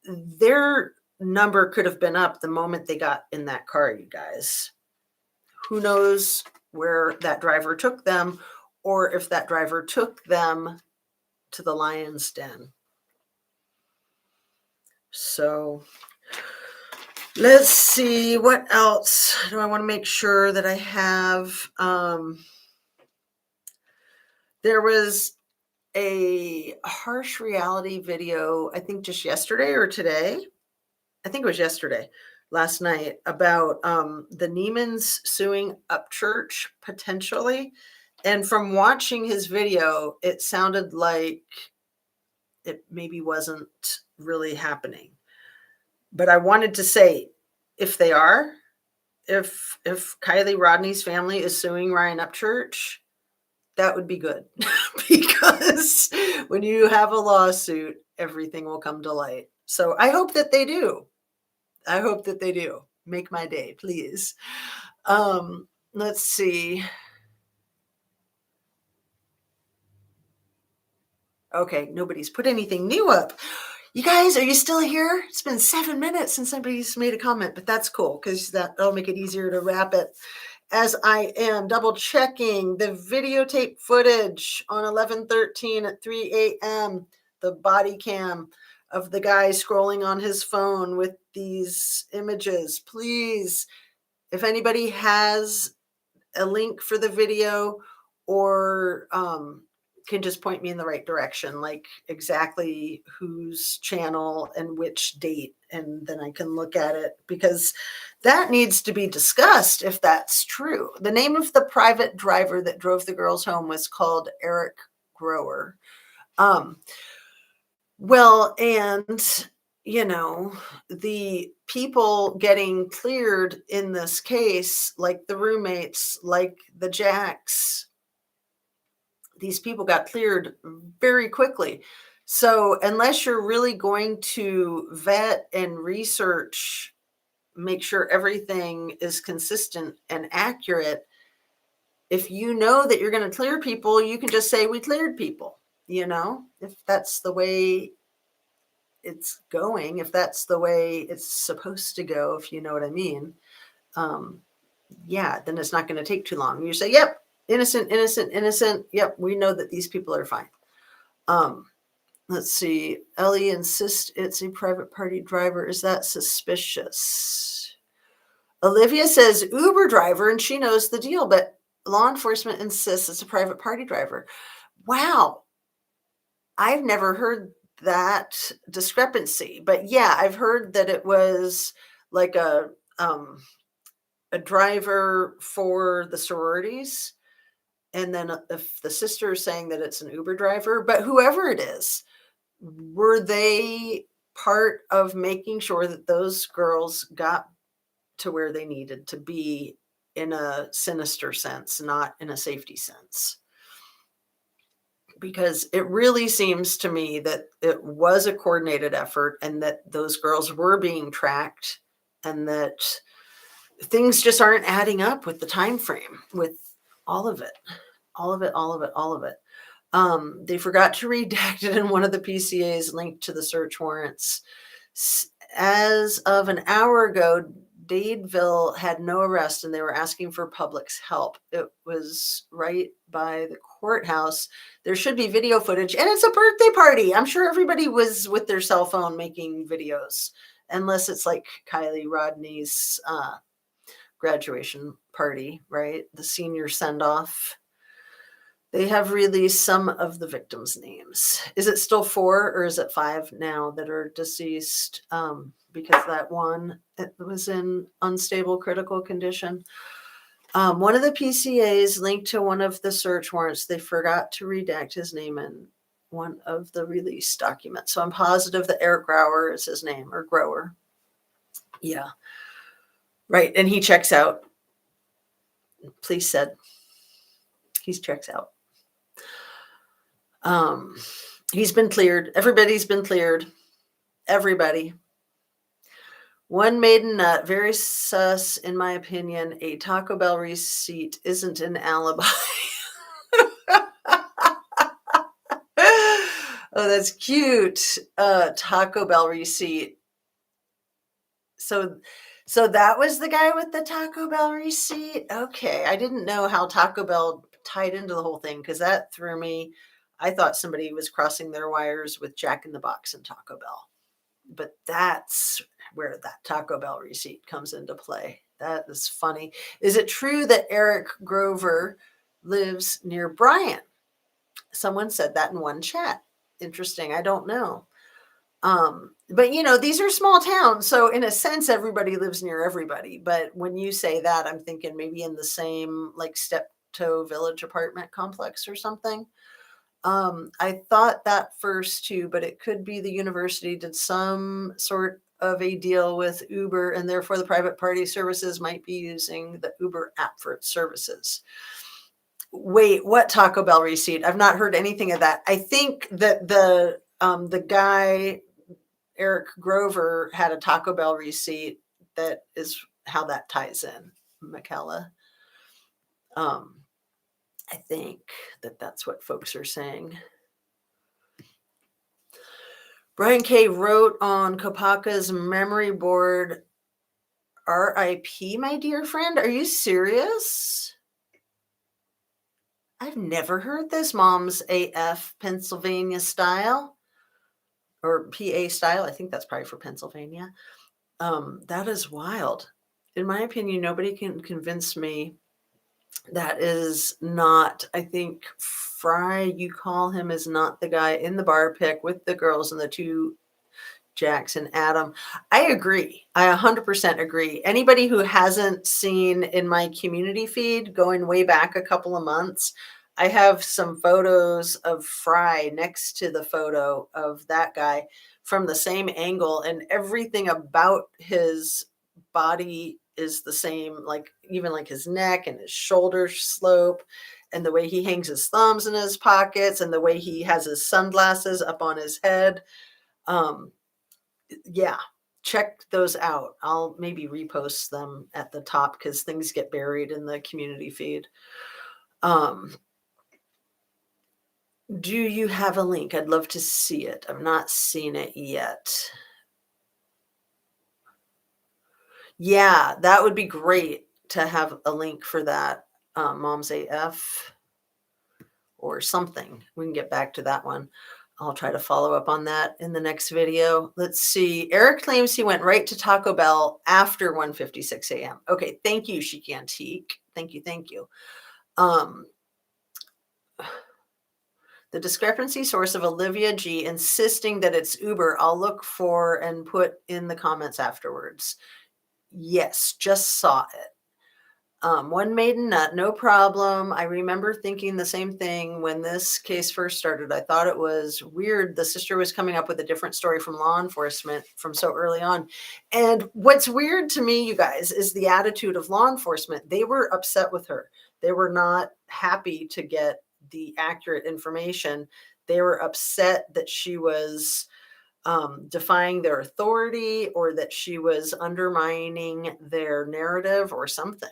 Their number could have been up the moment they got in that car, you guys. Who knows where that driver took them, or if that driver took them to the lion's den. So let's see, what else do I want to make sure that I have? There was a harsh reality video, I think just yesterday or today. I think it was yesterday, last night, about the Neiman's suing Upchurch potentially. And from watching his video, it sounded like it maybe wasn't really happening. But I wanted to say, if they are, if Kylie Rodney's family is suing Ryan Upchurch, that would be good. Because when you have a lawsuit, everything will come to light. So I hope that they do. I hope that they do. Make my day, please. Let's see. Okay, nobody's put anything new up. You guys, are you still here? It's been 7 minutes since somebody's made a comment, but that's cool because that'll make it easier to wrap it. As I am double checking the videotape footage on 11/13 at 3 a.m., the body cam of the guy scrolling on his phone with these images. Please, if anybody has a link for the video or can just point me in the right direction, like exactly whose channel and which date, and then I can look at it, because that needs to be discussed if that's true. The name of the private driver that drove the girls home was called Eric Grower. Well, and you know, the people getting cleared in this case, like the roommates, like the Jacks, these people got cleared very quickly. So unless you're really going to vet and research, make sure everything is consistent and accurate, if you know that you're going to clear people, you can just say we cleared people, you know, if that's the way it's going, if that's the way it's supposed to go, if you know what I mean. Yeah, then it's not going to take too long. You say, yep, innocent, innocent, innocent. Yep, we know that these people are fine. Let's see. Ellie insists it's a private party driver. Is that suspicious? Olivia says Uber driver, and she knows the deal, but law enforcement insists it's a private party driver. Wow. I've never heard that discrepancy, but yeah, I've heard that it was like a driver for the sororities, and then if the sister is saying that it's an Uber driver, but whoever it is, were they part of making sure that those girls got to where they needed to be in a sinister sense, not in a safety sense? Because it really seems to me that it was a coordinated effort and that those girls were being tracked, and that things just aren't adding up with the time frame, with all of it. They forgot to redact it in one of the PCAs linked to the search warrants. As of an hour ago, Dadeville had no arrest and they were asking for public's help. It was right by the courthouse. There should be video footage, and it's a birthday party. I'm sure everybody was with their cell phone making videos, unless it's like Kylie Rodney's graduation party, right? The senior send-off. They have released some of the victims' names. Is it still 4 or is it 5 now that are deceased? Because that one, it was in unstable critical condition. One of the PCAs linked to one of the search warrants. They forgot to redact his name in one of the release documents. So I'm positive that Eric Grower is his name, or Grower. Yeah. Right. And he checks out. Police said he checks out. He's been cleared. Everybody's been cleared. Everybody. One maiden nut, very sus, in my opinion. A Taco Bell receipt isn't an alibi. Oh, that's cute. Taco Bell receipt. So that was the guy with the Taco Bell receipt. Okay, I didn't know how Taco Bell tied into the whole thing because that threw me. I thought somebody was crossing their wires with Jack in the Box and Taco Bell, but that's where that Taco Bell receipt comes into play. That is funny. Is it true that Eric Grover lives near Brian? Someone said that in one chat. Interesting. I don't know. But these are small towns. So in a sense, everybody lives near everybody. But when you say that, I'm thinking maybe in the same like Steptoe Village apartment complex or something. I thought that first too, but it could be the university did some sort of a deal with Uber, and therefore the private party services might be using the Uber app for its services. Wait, what Taco Bell receipt? I've not heard anything of that. I think that the guy Eric Grover had a Taco Bell receipt. That is how that ties in, Michaela. I think that's what folks are saying. Brian K. wrote on Kopaka's memory board, R.I.P., my dear friend. Are you serious? I've never heard this. Mom's AF Pennsylvania style or PA style. I think that's probably for Pennsylvania. That is wild. In my opinion, nobody can convince me that is not, I think Fry, you call him, is not the guy in the bar pic with the girls and the two Jacks and Adam. I agree. I 100% agree. Anybody who hasn't seen in my community feed going way back a couple of months, I have some photos of Fry next to the photo of that guy from the same angle, and everything about his body is the same, like even like his neck and his shoulder slope and the way he hangs his thumbs in his pockets and the way he has his sunglasses up on his head. Yeah, check those out. I'll maybe repost them at the top because things get buried in the community feed. Do you have a link? I'd love to see it. I've not seen it yet. Yeah, that would be great to have a link for that. Mom's AF or something. We can get back to that one. I'll try to follow up on that in the next video. Let's see. Eric claims he went right to Taco Bell after 1:56 a.m. Okay, thank you, Chic Antique. Thank you, thank you. The discrepancy source of Olivia G insisting that it's Uber, I'll look for and put in the comments afterwards. Yes, just saw it. One maiden nut, no problem. I remember thinking the same thing when this case first started. I thought it was weird. The sister was coming up with a different story from law enforcement from so early on. And what's weird to me, you guys, is the attitude of law enforcement. They were upset with her. They were not happy to get the accurate information. They were upset that she was defying their authority or that she was undermining their narrative or something.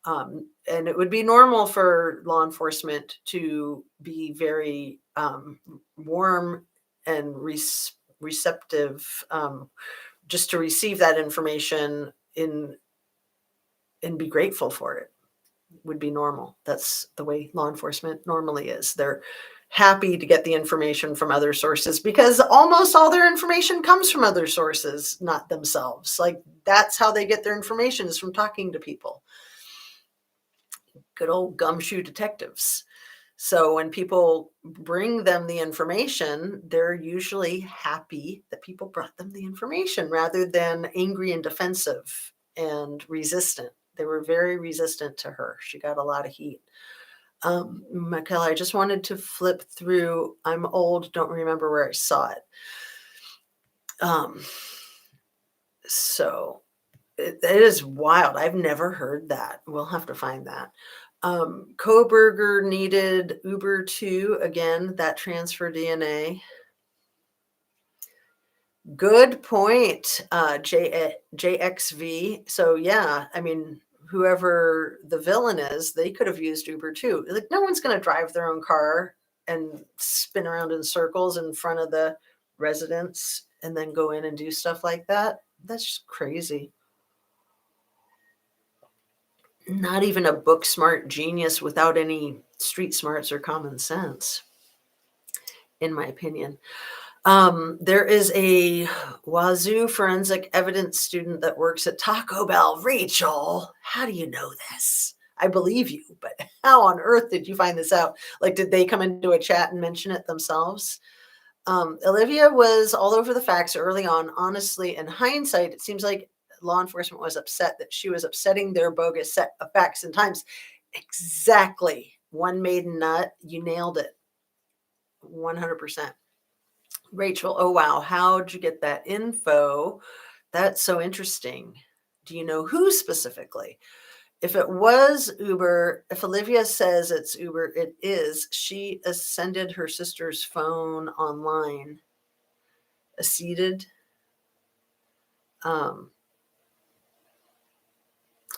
And it would be normal for law enforcement to be very warm and receptive just to receive that information and be grateful for it. Would be normal. That's the way law enforcement normally is. They're happy to get the information from other sources because almost all their information comes from other sources, not themselves. Like that's how they get their information, is from talking to people. Good old gumshoe detectives. So when people bring them the information, they're usually happy that people brought them the information rather than angry and defensive and resistant. They were very resistant to her. She got a lot of heat. Michaela, I just wanted to flip through. I'm old, don't remember where I saw it. So it is wild. I've never heard that. We'll have to find that. Koberger needed Uber 2 again, that transfer DNA. Good point, JXV. So yeah, I mean, whoever the villain is, they could have used Uber too. Like, no one's going to drive their own car and spin around in circles in front of the residence and then go in and do stuff like that. That's just crazy. Not even a book smart genius without any street smarts or common sense, in my opinion. There is a Wazoo forensic evidence student that works at Taco Bell. Rachel, how do you know this? I believe you, but how on earth did you find this out? Like, did they come into a chat and mention it themselves? Olivia was all over the facts early on. Honestly, in hindsight, it seems like law enforcement was upset that she was upsetting their bogus set of facts and times. Exactly. One maiden nut. You nailed it. 100%. Rachel, oh wow, how'd you get that info? That's so interesting. Do you know who specifically? If it was Uber, if Olivia says it's Uber, it is. She ascended her sister's phone online. Acceded.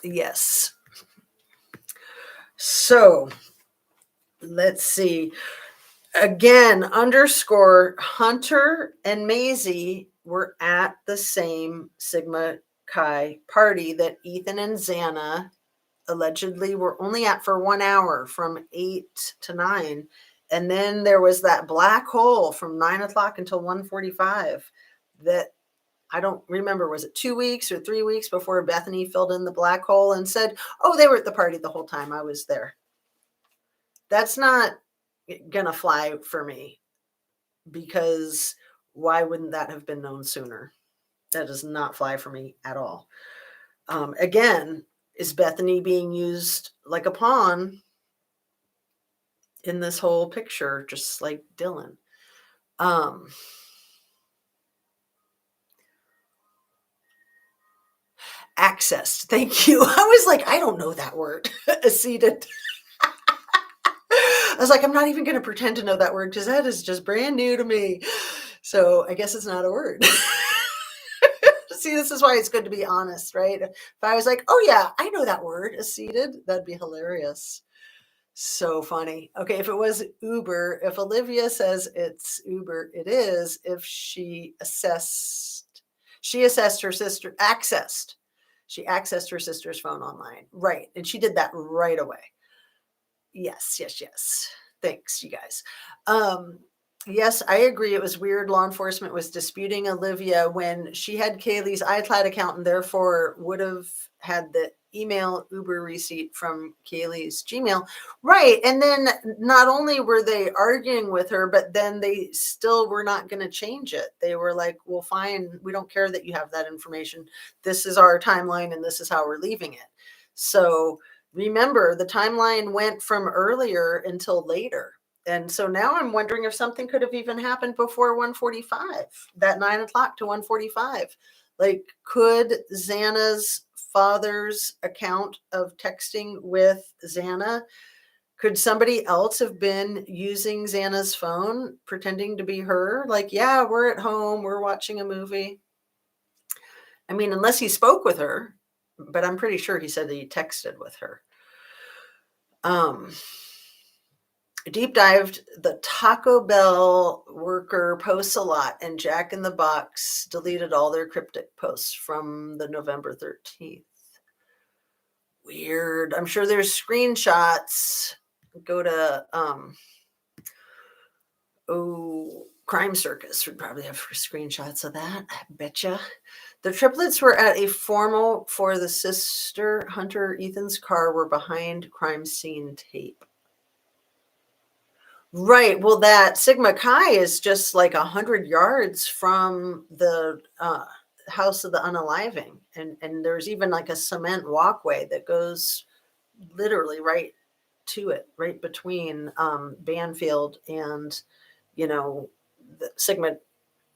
Yes. So let's see. Again, underscore Hunter and Maisie were at the same Sigma Chi party that Ethan and Xana allegedly were only at for 1 hour from 8 to 9. And then there was that black hole from 9 o'clock until 1:45 that I don't remember, was it 2 weeks or 3 weeks before Bethany filled in the black hole and said, oh, they were at the party the whole time I was there. That's not gonna fly for me, because why wouldn't that have been known sooner? That does not fly for me at all. Again, is Bethany being used like a pawn in this whole picture, just like Dylan? Accessed. Thank you. I was like, I don't know that word. Acceded. I was like, I'm not even going to pretend to know that word because that is just brand new to me. So I guess it's not a word. See, this is why it's good to be honest, right? If I was like, oh yeah, I know that word, acceded, that'd be hilarious. So funny. Okay, if it was Uber, if Olivia says it's Uber, it is. If she assessed her sister, she accessed her sister's phone online. Right. And she did that right away. Yes. Thanks, you guys. Yes, I agree. It was weird. Law enforcement was disputing Olivia when she had Kaylee's iCloud account and therefore would have had the email Uber receipt from Kaylee's Gmail. Right. And then not only were they arguing with her, but then they still were not going to change it. They were like, well, fine. We don't care that you have that information. This is our timeline and this is how we're leaving it. So remember, the timeline went from earlier until later. And so now I'm wondering if something could have even happened before 1:45, that 9 o'clock to 1:45. Like, could Xana's father's account of texting with Xana, could somebody else have been using Xana's phone, pretending to be her? Like, yeah, we're at home, we're watching a movie. I mean, unless he spoke with her, but I'm pretty sure he said that he texted with her. Deep dived, the Taco Bell worker posts a lot, and Jack in the Box deleted all their cryptic posts from the November 13th. Weird. I'm sure there's screenshots. Go to Crime Circus would probably have screenshots of that. I betcha. The triplets were at a formal for the sister. Hunter Ethan's car were behind crime scene tape. Right. Well, that Sigma Chi is just like 100 yards from the House of the Unaliving, and there's even like a cement walkway that goes literally right to it, right between Banfield and, you know, the Sigma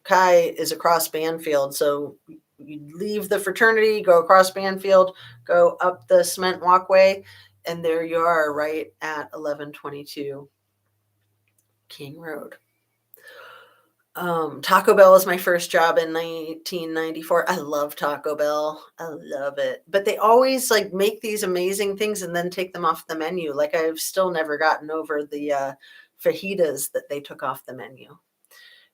Chi is across Banfield. So you leave the fraternity, go across Banfield, go up the cement walkway, and there you are right at 1122 King Road. Taco Bell was my first job in 1994. I love Taco Bell. I love it. But they always like make these amazing things and then take them off the menu. Like I've still never gotten over the fajitas that they took off the menu.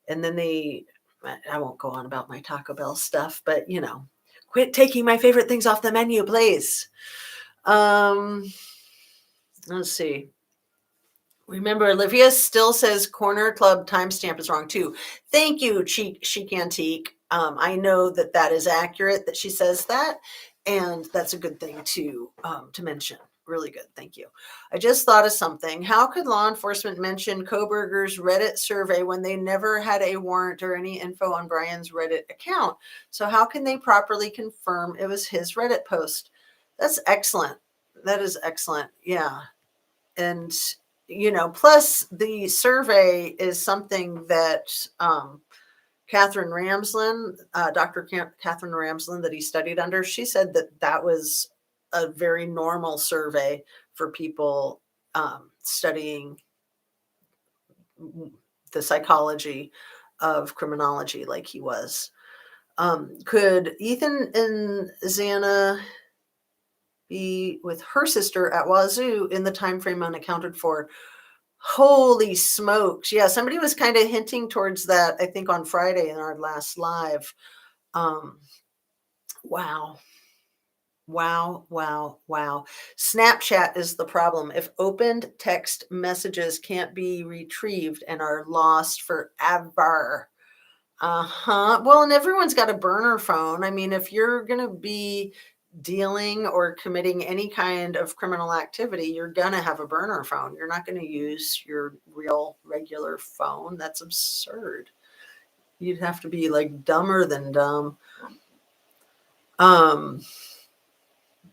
And then I won't go on about my Taco Bell stuff, but you know, quit taking my favorite things off the menu, please. Let's see. Remember, Olivia still says Corner Club timestamp is wrong too. Thank you, Chic Antique. I know that is accurate that she says that, and that's a good thing to mention. Really good, thank you. I just thought of something. How could law enforcement mention Koberger's Reddit survey when they never had a warrant or any info on Brian's Reddit account? So how can they properly confirm it was his Reddit post? That's excellent. That is excellent. Yeah, and you know, plus the survey is something that Catherine Ramslin, Dr. Catherine Ramslin, that he studied under, she said that was a very normal survey for people studying the psychology of criminology like he was. Could Ethan and Xana be with her sister at Wazoo in the time frame unaccounted for? Holy smokes. Yeah, somebody was kind of hinting towards that, I think, on Friday in our last live. Wow. Wow. Snapchat is the problem. If opened text messages can't be retrieved and are lost forever. Well, and everyone's got a burner phone. I mean, if you're going to be dealing or committing any kind of criminal activity, you're going to have a burner phone. You're not going to use your real regular phone. That's absurd. You'd have to be like dumber than dumb.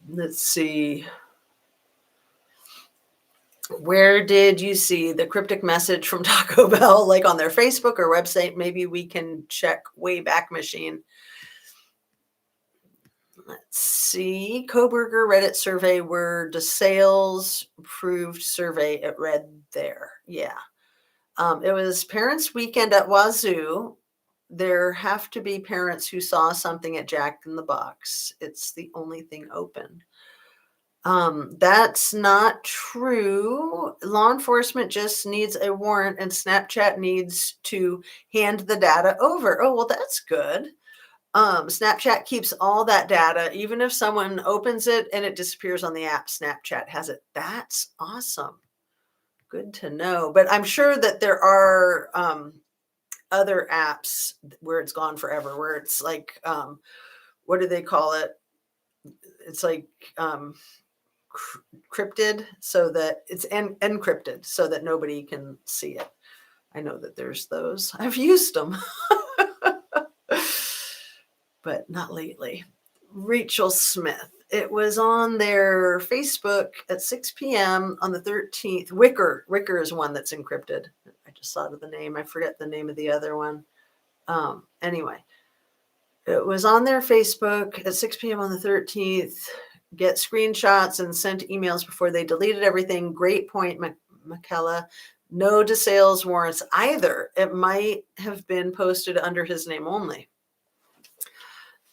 Let's see. Where did you see the cryptic message from Taco Bell, like on their Facebook or website? Maybe we can check Wayback Machine. Let's see. Koberger Reddit survey where DeSales approved survey. It read there. Yeah. It was Parents Weekend at Wazoo. There have to be parents who saw something at Jack in the Box. It's the only thing open. That's not true. Law enforcement just needs a warrant and Snapchat needs to hand the data over. Oh, well, that's good. Snapchat keeps all that data. Even if someone opens it and it disappears on the app, Snapchat has it. That's awesome. Good to know. But I'm sure that there are other apps where it's gone forever, where it's like, what do they call it? It's like cryptid, so that it's encrypted so that nobody can see it. I know that there's those. I've used them. But not lately. Rachel Smith. It was on their Facebook at 6 p.m. on the 13th. Wicker is one that's encrypted. I just thought of the name. I forget the name of the other one. Anyway, it was on their Facebook at 6 p.m. on the 13th. Get screenshots and sent emails before they deleted everything. Great point, McKella. No DeSales warrants either. It might have been posted under his name only.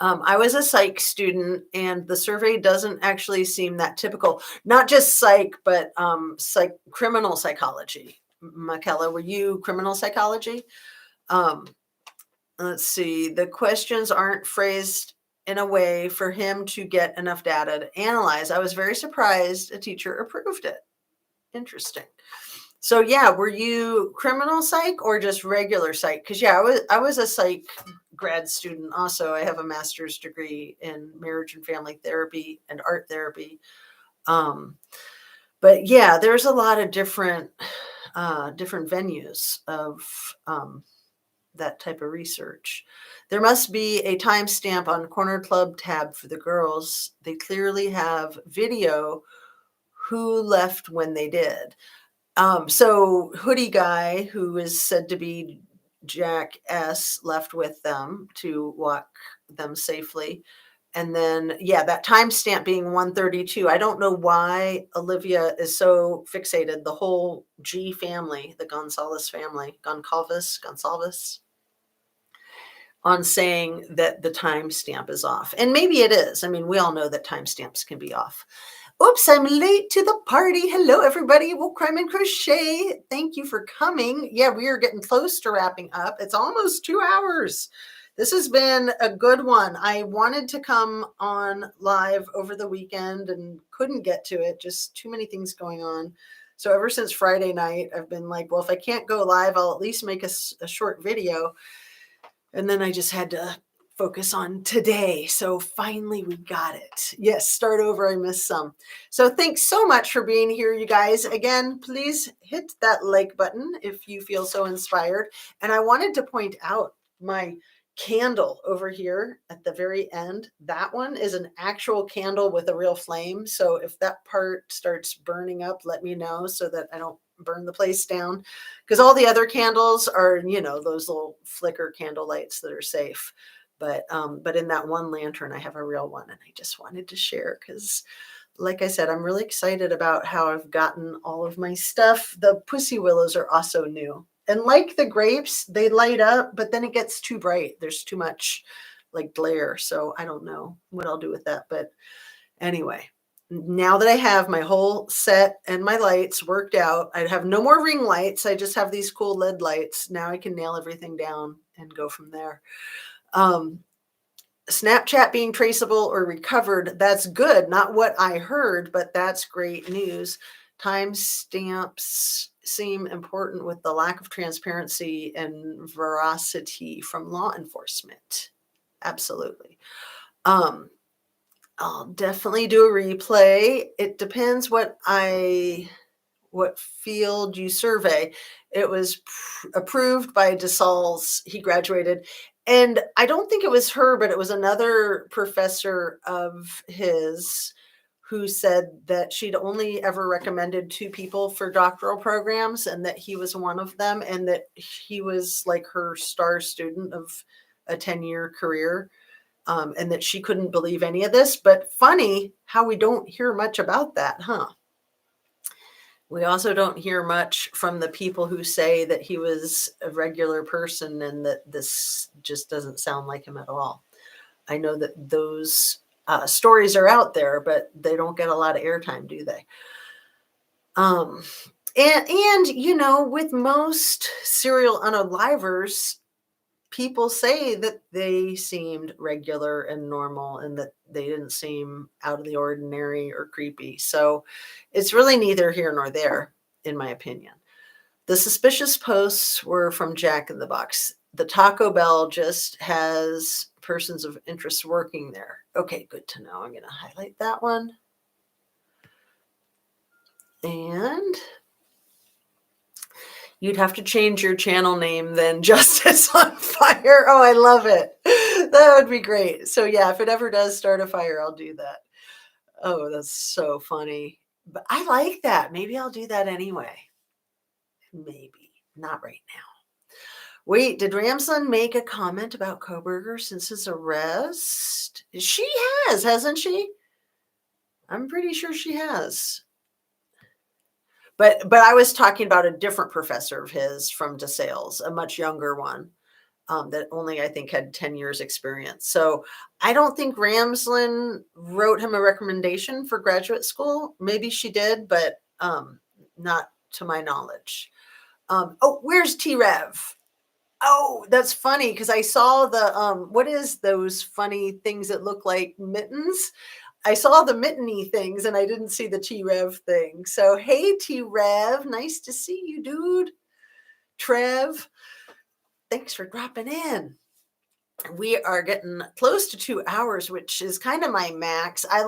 I was a psych student, and the survey doesn't actually seem that typical. Not just psych, but criminal psychology. McKella, were you criminal psychology? Let's see. The questions aren't phrased in a way for him to get enough data to analyze. I was very surprised a teacher approved it. Interesting. So yeah, were you criminal psych or just regular psych? Because yeah, I was a psych grad student also. I have a master's degree in marriage and family therapy and art therapy. But yeah, there's a lot of different venues of that type of research. There must be a timestamp on Corner Club tab for the girls. They clearly have video who left when they did. So Hoodie Guy, who is said to be Jack S., left with them to walk them safely. And then, yeah, that timestamp being 132. I don't know why Olivia is so fixated. The whole G family, the Gonzalez family, Gonsalves, on saying that the timestamp is off. And maybe it is. I mean, we all know that timestamps can be off. Oops, I'm late to the party. Hello, everybody. Well, Crime and Crochet, thank you for coming. Yeah, we are getting close to wrapping up. It's almost 2 hours. This has been a good one. I wanted to come on live over the weekend and couldn't get to it. Just too many things going on. So ever since Friday night, I've been like, well, if I can't go live, I'll at least make a short video. And then I just had to focus on today. So finally we got it. Yes, start over. I missed some. So thanks so much for being here, you guys. Again, please hit that like button if you feel so inspired. And I wanted to point out my candle over here at the very end. That one is an actual candle with a real flame. So if that part starts burning up, let me know so that I don't burn the place down, because all the other candles are, those little flicker candle lights that are safe. But in that one lantern, I have a real one, and I just wanted to share because, like I said, I'm really excited about how I've gotten all of my stuff. The pussy willows are also new. And like the grapes, they light up, but then it gets too bright. There's too much like glare. So I don't know what I'll do with that. But anyway, now that I have my whole set and my lights worked out, I have no more ring lights. I just have these cool LED lights. Now I can nail everything down and go from there. Snapchat being traceable or recovered, that's good. Not what I heard, but that's great news. Timestamps seem important with the lack of transparency and veracity from law enforcement. Absolutely. I'll definitely do a replay. It depends what field you survey. It was approved by DeSalles. He graduated. And I don't think it was her, but it was another professor of his who said that she'd only ever recommended 2 people for doctoral programs and that he was one of them, and that he was like her star student of a 10-year career, and that she couldn't believe any of this. But funny how we don't hear much about that, huh? We also don't hear much from the people who say that he was a regular person and that this just doesn't sound like him at all. I know that those stories are out there, but they don't get a lot of airtime, do they? And with most serial unalivers, people say that they seemed regular and normal and that they didn't seem out of the ordinary or creepy. So it's really neither here nor there, in my opinion. The suspicious posts were from Jack in the Box. The Taco Bell just has persons of interest working there. Okay, good to know. I'm going to highlight that one. And you'd have to change your channel name then, Justice on Fire. Oh, I love it. That would be great. So yeah, if it ever does start a fire, I'll do that. Oh, that's so funny. But I like that. Maybe I'll do that anyway. Maybe. Not right now. Wait, did Ramsland make a comment about Koberger since his arrest? She has, hasn't she? I'm pretty sure she has. But I was talking about a different professor of his from DeSales, a much younger one that only, I think, had 10 years experience. So I don't think Ramsland wrote him a recommendation for graduate school. Maybe she did, but not to my knowledge. Oh, where's T-REV? Oh, that's funny because I saw the, what is those funny things that look like mittens? I saw the mitteny things and I didn't see the T-REV thing. So, hey, T-REV, nice to see you, dude. Trev, thanks for dropping in. We are getting close to 2 hours, which is kind of my max. I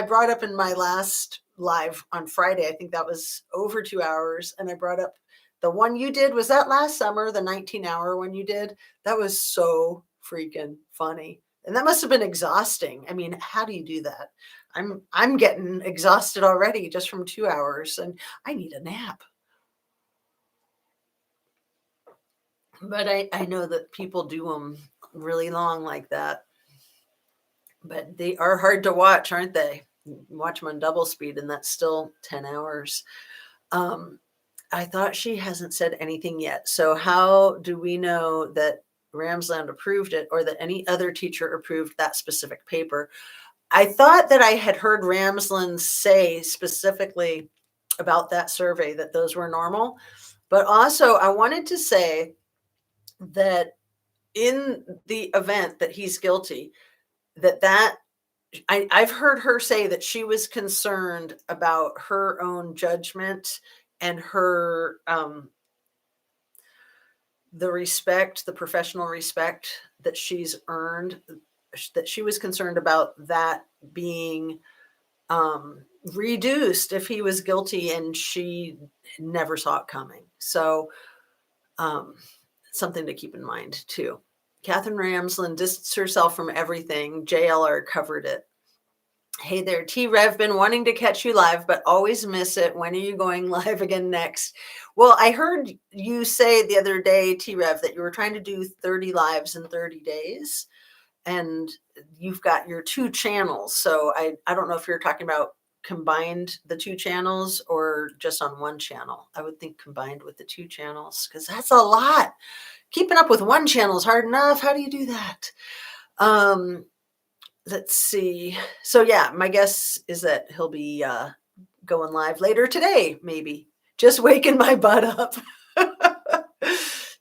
brought up in my last live on Friday, I think that was over 2 hours. And I brought up The one you did, was that last summer, the 19-hour one you did? That was so freaking funny. And that must have been exhausting. I mean, how do you do that? I'm getting exhausted already just from 2 hours, and I need a nap. But I know that people do them really long like that. But they are hard to watch, aren't they? Watch them on double speed, and that's still 10 hours. I thought she hasn't said anything yet. So how do we know that Ramsland approved it, or that any other teacher approved that specific paper? I thought that I had heard Ramsland say specifically about that survey that those were normal. But also, I wanted to say that in the event that he's guilty, that I've heard her say that she was concerned about her own judgment and her the professional respect that she's earned, that she was concerned about that being reduced if he was guilty, and she never saw it coming. So something to keep in mind too. Catherine Ramsland distanced herself from everything. JLR covered it. Hey there, T-REV, been wanting to catch you live, but always miss it. When are you going live again next? Well, I heard you say the other day, T-REV, that you were trying to do 30 lives in 30 days, and you've got your 2 channels. So I don't know if you're talking about combined the 2 channels or just on one channel. I would think combined with the 2 channels, because that's a lot. Keeping up with one channel is hard enough. How do you do that? Let's see. So yeah, my guess is that he'll be going live later today, maybe. Just waking my butt up.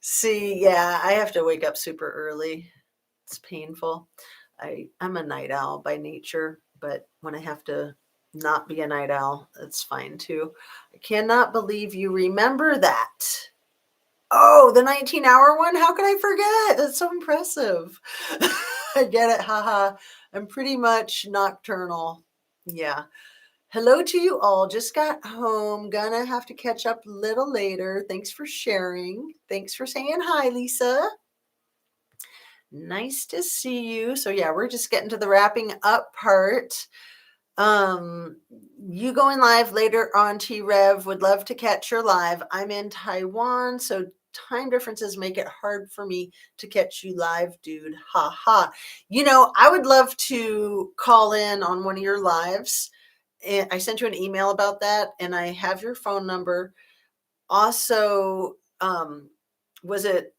See, yeah, I have to wake up super early. It's painful. I'm a night owl by nature, but when I have to not be a night owl, it's fine too. I cannot believe you remember that. Oh, the 19-hour one? How could I forget? That's so impressive. I get it. Haha. I'm pretty much nocturnal. Yeah. Hello to you all. Just got home. Gonna have to catch up a little later. Thanks for sharing. Thanks for saying hi, Lisa. Nice to see you. So yeah, we're just getting to the wrapping up part. You going live later on, T-REV. Would love to catch your live. I'm in Taiwan, so time differences make it hard for me to catch you live, dude. Ha ha. I would love to call in on one of your lives. And I sent you an email about that, and I have your phone number. Also, who was it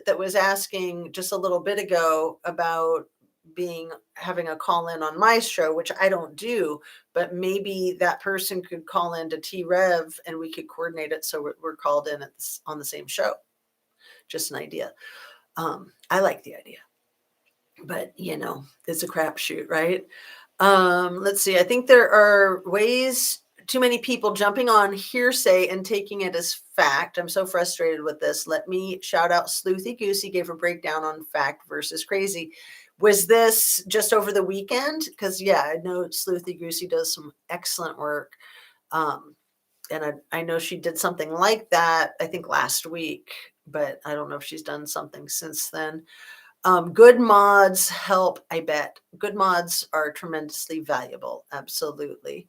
that was asking just a little bit ago about having a call in on my show, which I don't do, but maybe that person could call in to T-REV and we could coordinate it so we're called in on the same show. Just an idea. I like the idea, but it's a crapshoot, right? Let's see. I think there are too many people jumping on hearsay and taking it as fact. I'm so frustrated with this. Let me shout out Sleuthy Goosey, gave a breakdown on fact versus crazy. Was this just over the weekend? Because yeah, I know Sleuthy Goosey does some excellent work. And I know she did something like that, I think last week, but I don't know if she's done something since then. Good mods help, I bet. Good mods are tremendously valuable. Absolutely.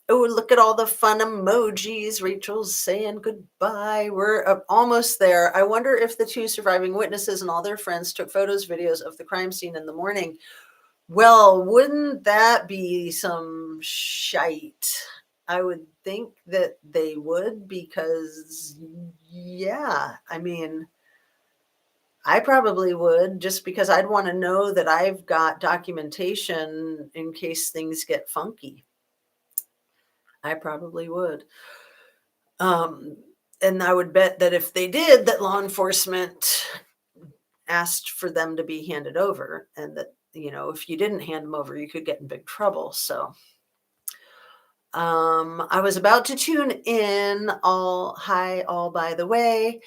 Oh, look at all the fun emojis. Rachel's saying goodbye. We're almost there. I wonder if the 2 surviving witnesses and all their friends took photos, videos of the crime scene in the morning. Well, wouldn't that be some shite? I would think that they would, because yeah, I mean, I probably would, just because I'd want to know that I've got documentation in case things get funky. I probably would. And I would bet that if they did, that law enforcement asked for them to be handed over, and that, if you didn't hand them over, you could get in big trouble. So I was about to tune in. All by the way.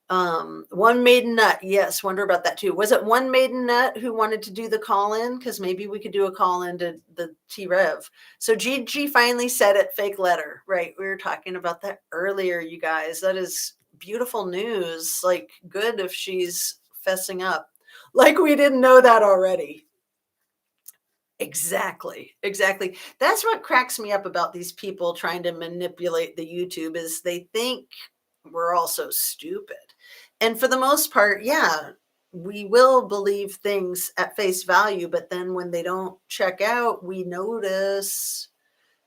One maiden nut. Yes, wonder about that too. Was it one maiden nut who wanted to do the call in? Because maybe we could do a call in to the T-REV. So Gigi finally said it, fake letter. Right. We were talking about that earlier, you guys. That is beautiful news. Like, good if she's fessing up. Like, we didn't know that already. Exactly. Exactly. That's what cracks me up about these people trying to manipulate the YouTube is they think we're all so stupid. And for the most part, yeah, we will believe things at face value, but then when they don't check out, we notice.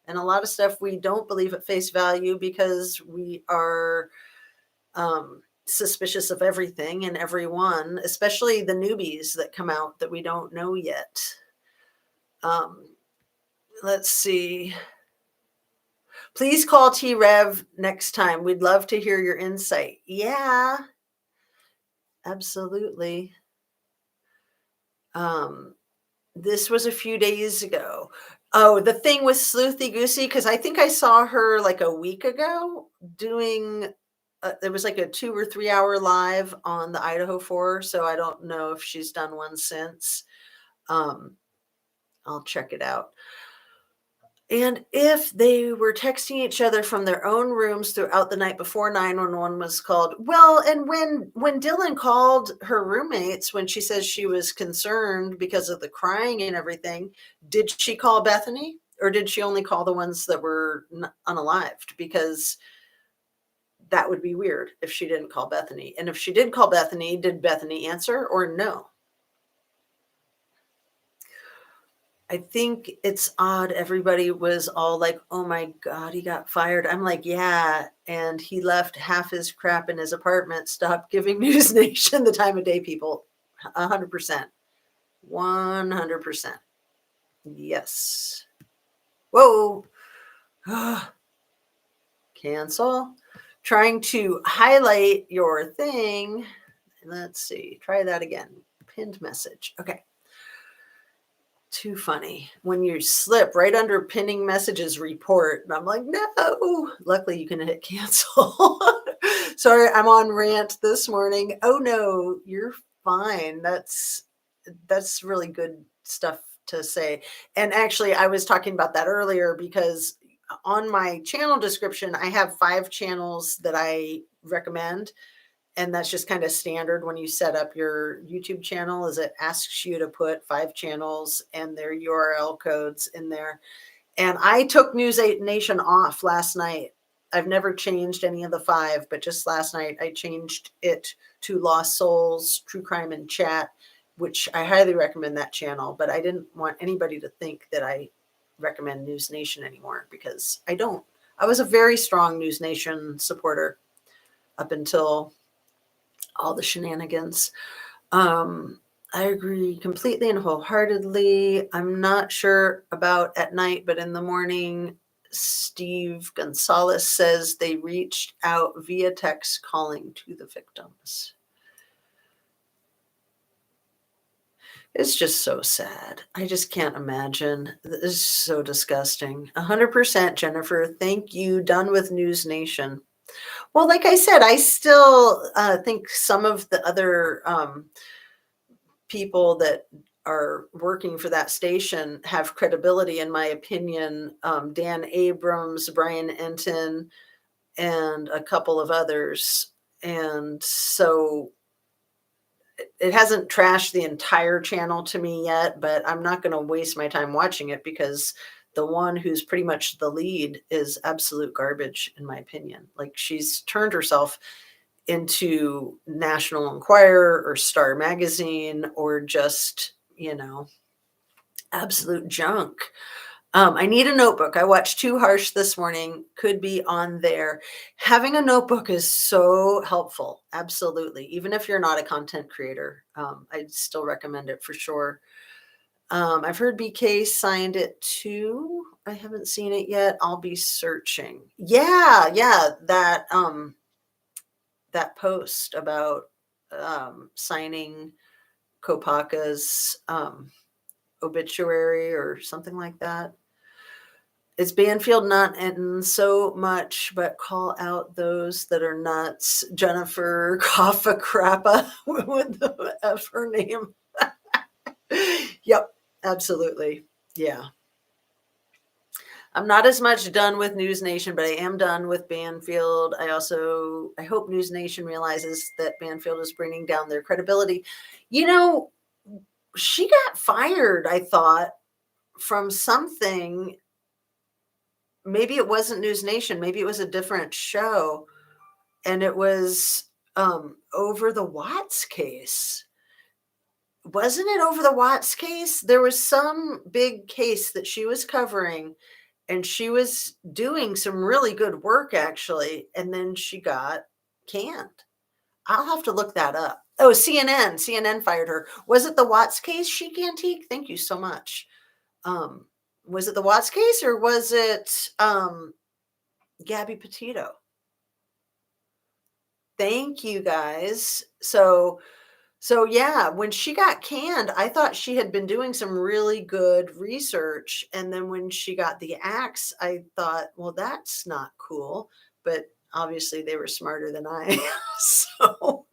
And a lot of stuff we don't believe at face value because we are suspicious of everything and everyone, especially the newbies that come out that we don't know yet. Um, let's see. Please call T-REV next time. We'd love to hear your insight. Yeah, absolutely. This was a few days ago. Oh, the thing with Sleuthy Goosey, because I think I saw her like a week ago doing, there was like a 2 or 3 hour live on the Idaho 4. So I don't know if she's done one since. I'll check it out. And if they were texting each other from their own rooms throughout the night before 911 was called, well, and when Dylan called her roommates when she says she was concerned because of the crying and everything, did she call Bethany or did she only call the ones that were unalived? Because that would be weird if she didn't call Bethany. And if she did call Bethany, did Bethany answer or no? I think it's odd. Everybody was all like, oh my God, he got fired. I'm like, yeah. And he left half his crap in his apartment. Stop giving News Nation the time of day, people. 100%. 100%. Yes. Whoa. Cancel. Trying to highlight your thing. Let's see. Try that again. Pinned message. Okay. Too funny when you slip right under pinning messages report. And I'm like, no. Luckily, you can hit cancel. Sorry, I'm on rant this morning. Oh no, you're fine. That's really good stuff to say. And actually, I was talking about that earlier because on my channel description, I have 5 channels that I recommend. And that's just kind of standard when you set up your YouTube channel is it asks you to put 5 channels and their URL codes in there. And I took News 8 Nation off last night. I've never changed any of the 5, but just last night I changed it to Lost Souls, True Crime and Chat, which I highly recommend that channel. But I didn't want anybody to think that I recommend News Nation anymore because I don't. I was a very strong News Nation supporter up until all the shenanigans. I agree completely and wholeheartedly. I'm not sure about at night, but in the morning, Steve Gonzalez says they reached out via text calling to the victims. It's just so sad. I just can't imagine. This is so disgusting. 100% Jennifer. Thank you. Done with News Nation. Well, like I said, I still think some of the other people that are working for that station have credibility, in my opinion. Dan Abrams, Brian Enton, and a couple of others. And so it hasn't trashed the entire channel to me yet, but I'm not going to waste my time watching it because the one who's pretty much the lead is absolute garbage, in my opinion. Like she's turned herself into National Enquirer or Star Magazine or just, absolute junk. I need a notebook. I watched Too Harsh this morning. Could be on there. Having a notebook is so helpful. Absolutely. Even if you're not a content creator, I'd still recommend it for sure. I've heard BK signed it too. I haven't seen it yet. I'll be searching. Yeah, that post about signing Kopaka's obituary or something like that. It's Banfield not in so much, but call out those that are nuts. Jennifer Kaffa Krappa with the F her name. Yep, absolutely. Yeah. I'm not as much done with News Nation, but I am done with Banfield. I hope News Nation realizes that Banfield is bringing down their credibility. You know, she got fired, I thought, from something. Maybe it wasn't News Nation, maybe it was a different show, and it was over the Watts case. Wasn't it over the Watts case? There was some big case that she was covering, and she was doing some really good work actually, and then she got canned. I'll have to look that up. Oh, CNN fired her. Was it the Watts case, Chic Antique? Thank you so much. Was it the Watts case, or was it Gabby Petito? Thank you guys. So yeah, when she got canned, I thought she had been doing some really good research. And then when she got the axe, I thought, well, that's not cool. But obviously they were smarter than I am. So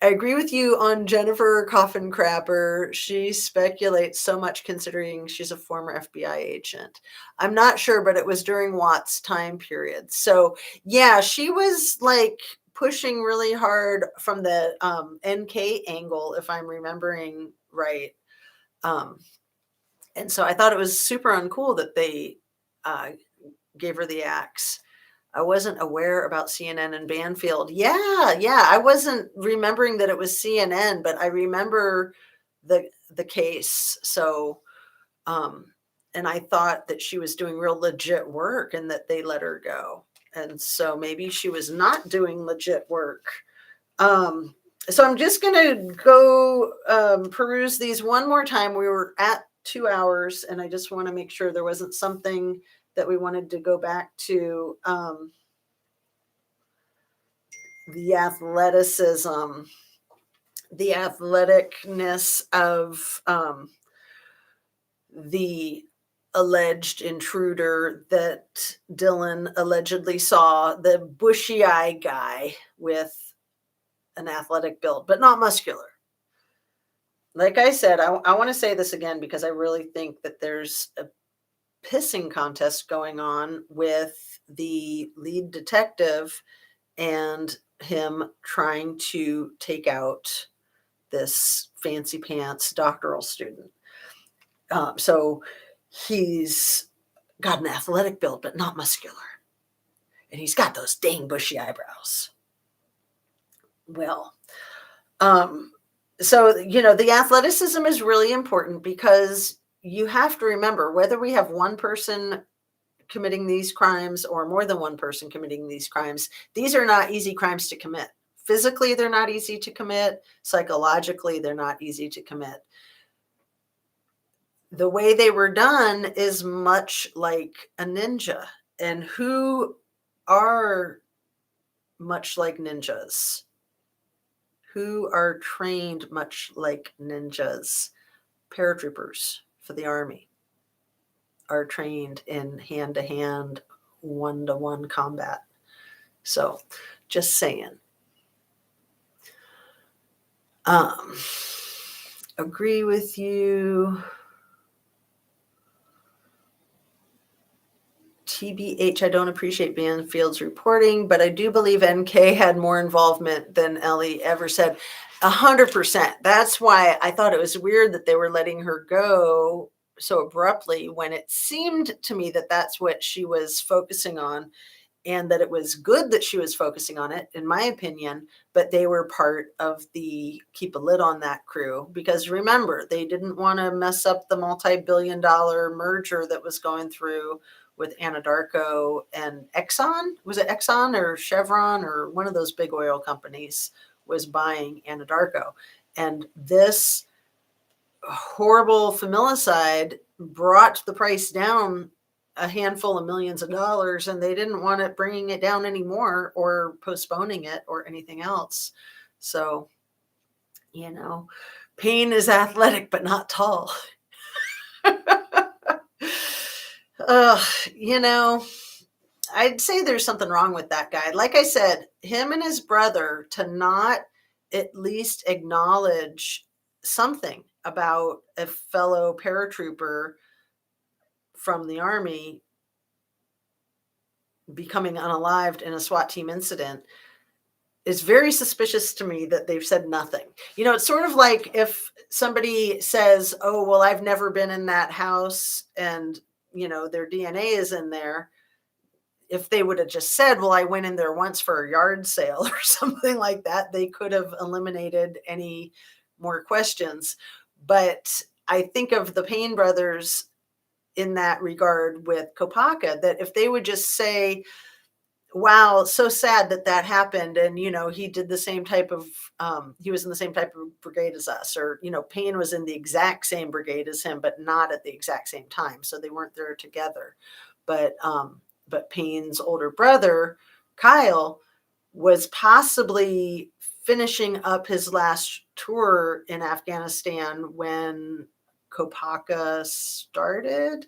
I agree with you on Jennifer Coffin Crapper. She speculates so much considering she's a former FBI agent. I'm not sure, but it was during Watt's time period. So yeah, she was like pushing really hard from the NK angle, if I'm remembering right. And so I thought it was super uncool that they gave her the axe. I wasn't aware about CNN and Banfield. Yeah, I wasn't remembering that it was CNN, but I remember the case. So, and I thought that she was doing real legit work and that they let her go. And so maybe she was not doing legit work. So I'm just going to go peruse these one more time. We were at 2 hours, and I just want to make sure there wasn't something that we wanted to go back to. The athleticism, the athleticness of the alleged intruder that Dylan allegedly saw, the bushy eye guy with an athletic build, but not muscular. Like I said, I want to say this again because I really think that there's a pissing contest going on with the lead detective and him trying to take out this fancy pants doctoral student. So he's got an athletic build, but not muscular. And he's got those dang bushy eyebrows. Well, so, the athleticism is really important because you have to remember whether we have one person committing these crimes or more than one person committing these crimes, these are not easy crimes to commit. Physically, they're not easy to commit. Psychologically, they're not easy to commit. The way they were done is much like a ninja. And who are much like ninjas? Who are trained much like ninjas? Paratroopers for the Army are trained in hand-to-hand, one-to-one combat. So, just saying. Agree with you. TBH, I don't appreciate Banfield's reporting, but I do believe NK had more involvement than Ellie ever said. 100%. That's why I thought it was weird that they were letting her go so abruptly when it seemed to me that that's what she was focusing on, and that it was good that she was focusing on it, in my opinion, but they were part of the keep a lid on that crew because remember, they didn't want to mess up the multi-billion-dollar merger that was going through with Anadarko and Exxon. Was it Exxon or Chevron or one of those big oil companies was buying Anadarko? And this horrible familicide brought the price down a handful of millions of dollars, and they didn't want it bringing it down anymore or postponing it or anything else. So, Payne is athletic but not tall. Ugh, you know, I'd say there's something wrong with that guy. Like I said, him and his brother to not at least acknowledge something about a fellow paratrooper from the Army becoming unalived in a SWAT team incident is very suspicious to me that they've said nothing. It's sort of like if somebody says, "Oh, well, I've never been in that house," and, their DNA is in there. If they would have just said, "Well, I went in there once for a yard sale," or something like that, they could have eliminated any more questions. But I think of the Payne brothers in that regard with Kopaka, that if they would just say, "Wow, so sad that that happened, and he did the same type of he was in the same type of brigade as us," or Payne was in the exact same brigade as him, but not at the exact same time, so they weren't there together. But Payne's older brother, Kyle, was possibly finishing up his last tour in Afghanistan when Kopaka started.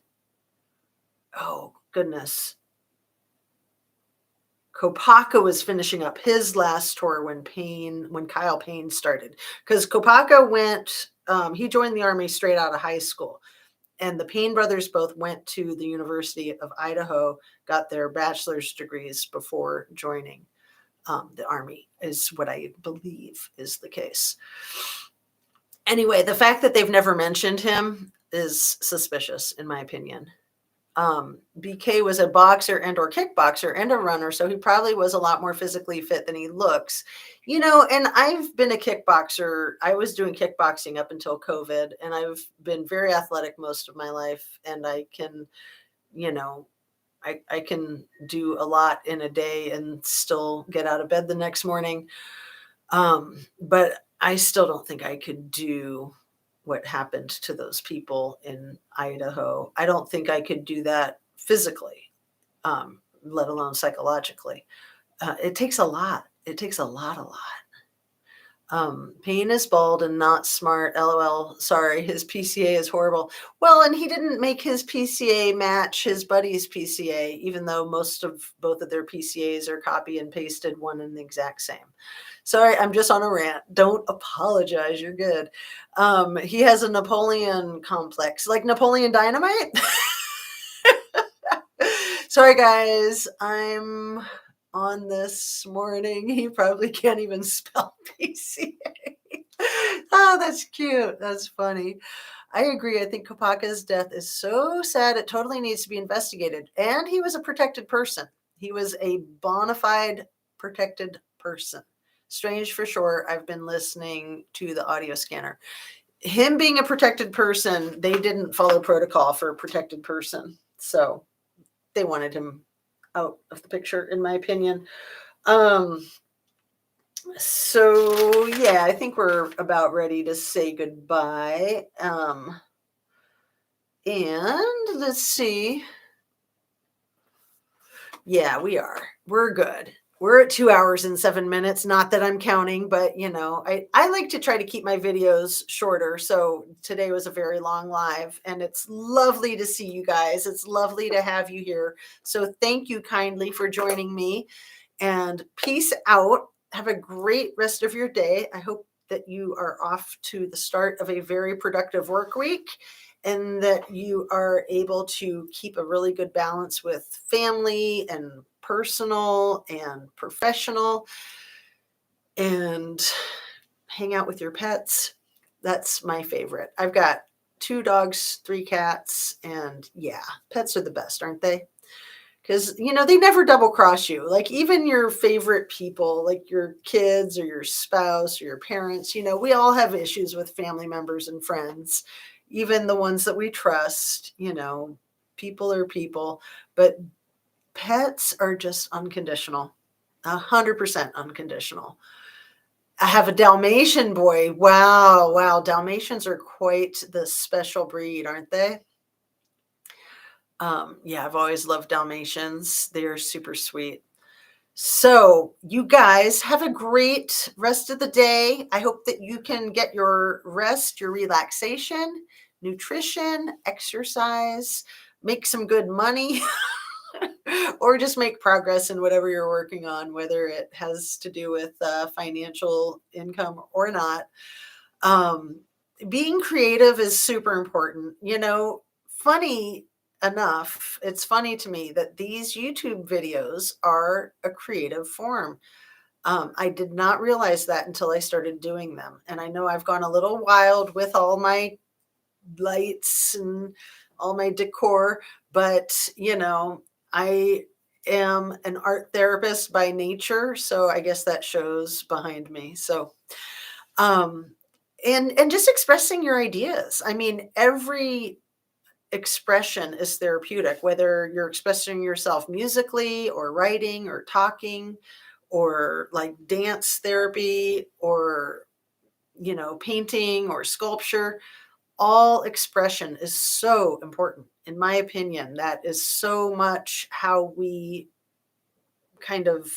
Oh, goodness. Kopaka was finishing up his last tour when Kyle Payne started. Because Kopaka he joined the Army straight out of high school. And the Payne brothers both went to the University of Idaho, got their bachelor's degrees before joining the Army, is what I believe is the case. Anyway, the fact that they've never mentioned him is suspicious, in my opinion. BK was a boxer and or kickboxer and a runner, so he probably was a lot more physically fit than he looks. And I've been a kickboxer. I was doing kickboxing up until COVID, and I've been very athletic most of my life, and I can, I can do a lot in a day and still get out of bed the next morning. But I still don't think I could do what happened to those people in Idaho. I don't think I could do that physically, let alone psychologically. It takes a lot. It takes a lot, a lot. Payne is bald and not smart. LOL. Sorry, his PCA is horrible. Well, and he didn't make his PCA match his buddy's PCA, even though both of their PCAs are copy and pasted one and the exact same. Sorry, I'm just on a rant. Don't apologize. You're good. He has a Napoleon complex, like Napoleon Dynamite. Sorry, guys. I'm on this morning. He probably can't even spell PCA. Oh, that's cute. That's funny. I agree. I think Kopaka's death is so sad. It totally needs to be investigated. And he was a protected person. He was a bona fide protected person. Strange for sure. I've been listening to the audio scanner. Him being a protected person, they didn't follow protocol for a protected person. So they wanted him out of the picture, in my opinion. So yeah, I think we're about ready to say goodbye. And let's see. Yeah, we are. We're good. We're at 2 hours and 7 minutes. Not that I'm counting, but I like to try to keep my videos shorter. So today was a very long live, and it's lovely to see you guys. It's lovely to have you here. So thank you kindly for joining me, and peace out. Have a great rest of your day. I hope that you are off to the start of a very productive work week, and that you are able to keep a really good balance with family and personal and professional, and hang out with your pets. That's my favorite. I've got 2 dogs, 3 cats, and yeah, pets are the best, aren't they? Because they never double cross you. Like, even your favorite people, like your kids or your spouse or your parents, we all have issues with family members and friends, even the ones that we trust. People are people, but pets are just unconditional, 100% unconditional. I have a Dalmatian boy. Wow. Dalmatians are quite the special breed, aren't they? Yeah, I've always loved Dalmatians. They're super sweet. So you guys have a great rest of the day. I hope that you can get your rest, your relaxation, nutrition, exercise, make some good money or just make progress in whatever you're working on, whether it has to do with financial income or not. Um, Being creative is super important. Funny enough, it's funny to me that these YouTube videos are a creative form. I did not realize that until I started doing them. And I know I've gone a little wild with all my lights and all my decor, but I am an art therapist by nature, so I guess that shows behind me. So, um, and just expressing your ideas. I mean, every expression is therapeutic, whether you're expressing yourself musically or writing or talking or like dance therapy or painting or sculpture. All expression is so important, in my opinion. That is so much how we kind of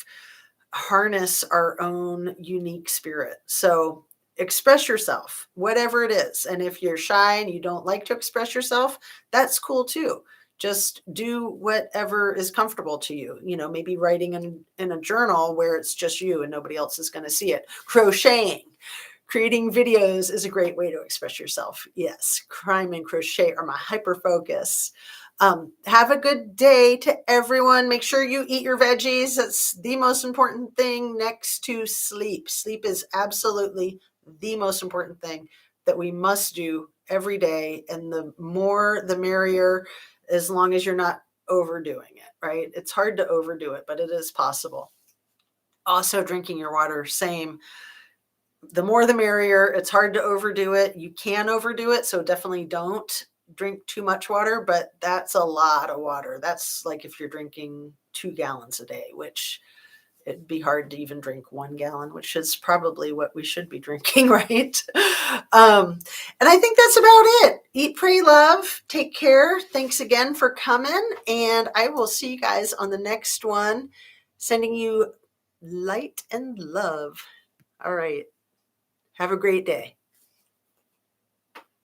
harness our own unique spirit. So express yourself, whatever it is. And if you're shy and you don't like to express yourself, that's cool too. Just do whatever is comfortable to you. Maybe writing in a journal where it's just you and nobody else is going to see it. Crocheting. Creating videos is a great way to express yourself. Yes, crime and crochet are my hyper focus. Have a good day to everyone. Make sure you eat your veggies. That's the most important thing next to sleep. Sleep is absolutely the most important thing that we must do every day. And the more, the merrier, as long as you're not overdoing it, right? It's hard to overdo it, but it is possible. Also, drinking your water, same. The more the merrier. It's hard to overdo it. You can overdo it, so definitely don't drink too much water, but that's a lot of water. That's like if you're drinking 2 gallons a day, which it'd be hard to even drink 1 gallon, which is probably what we should be drinking, right? And I think that's about it. Eat, pray, love. Take care. Thanks again for coming, and I will see you guys on the next one. Sending you light and love. All right. Have a great day.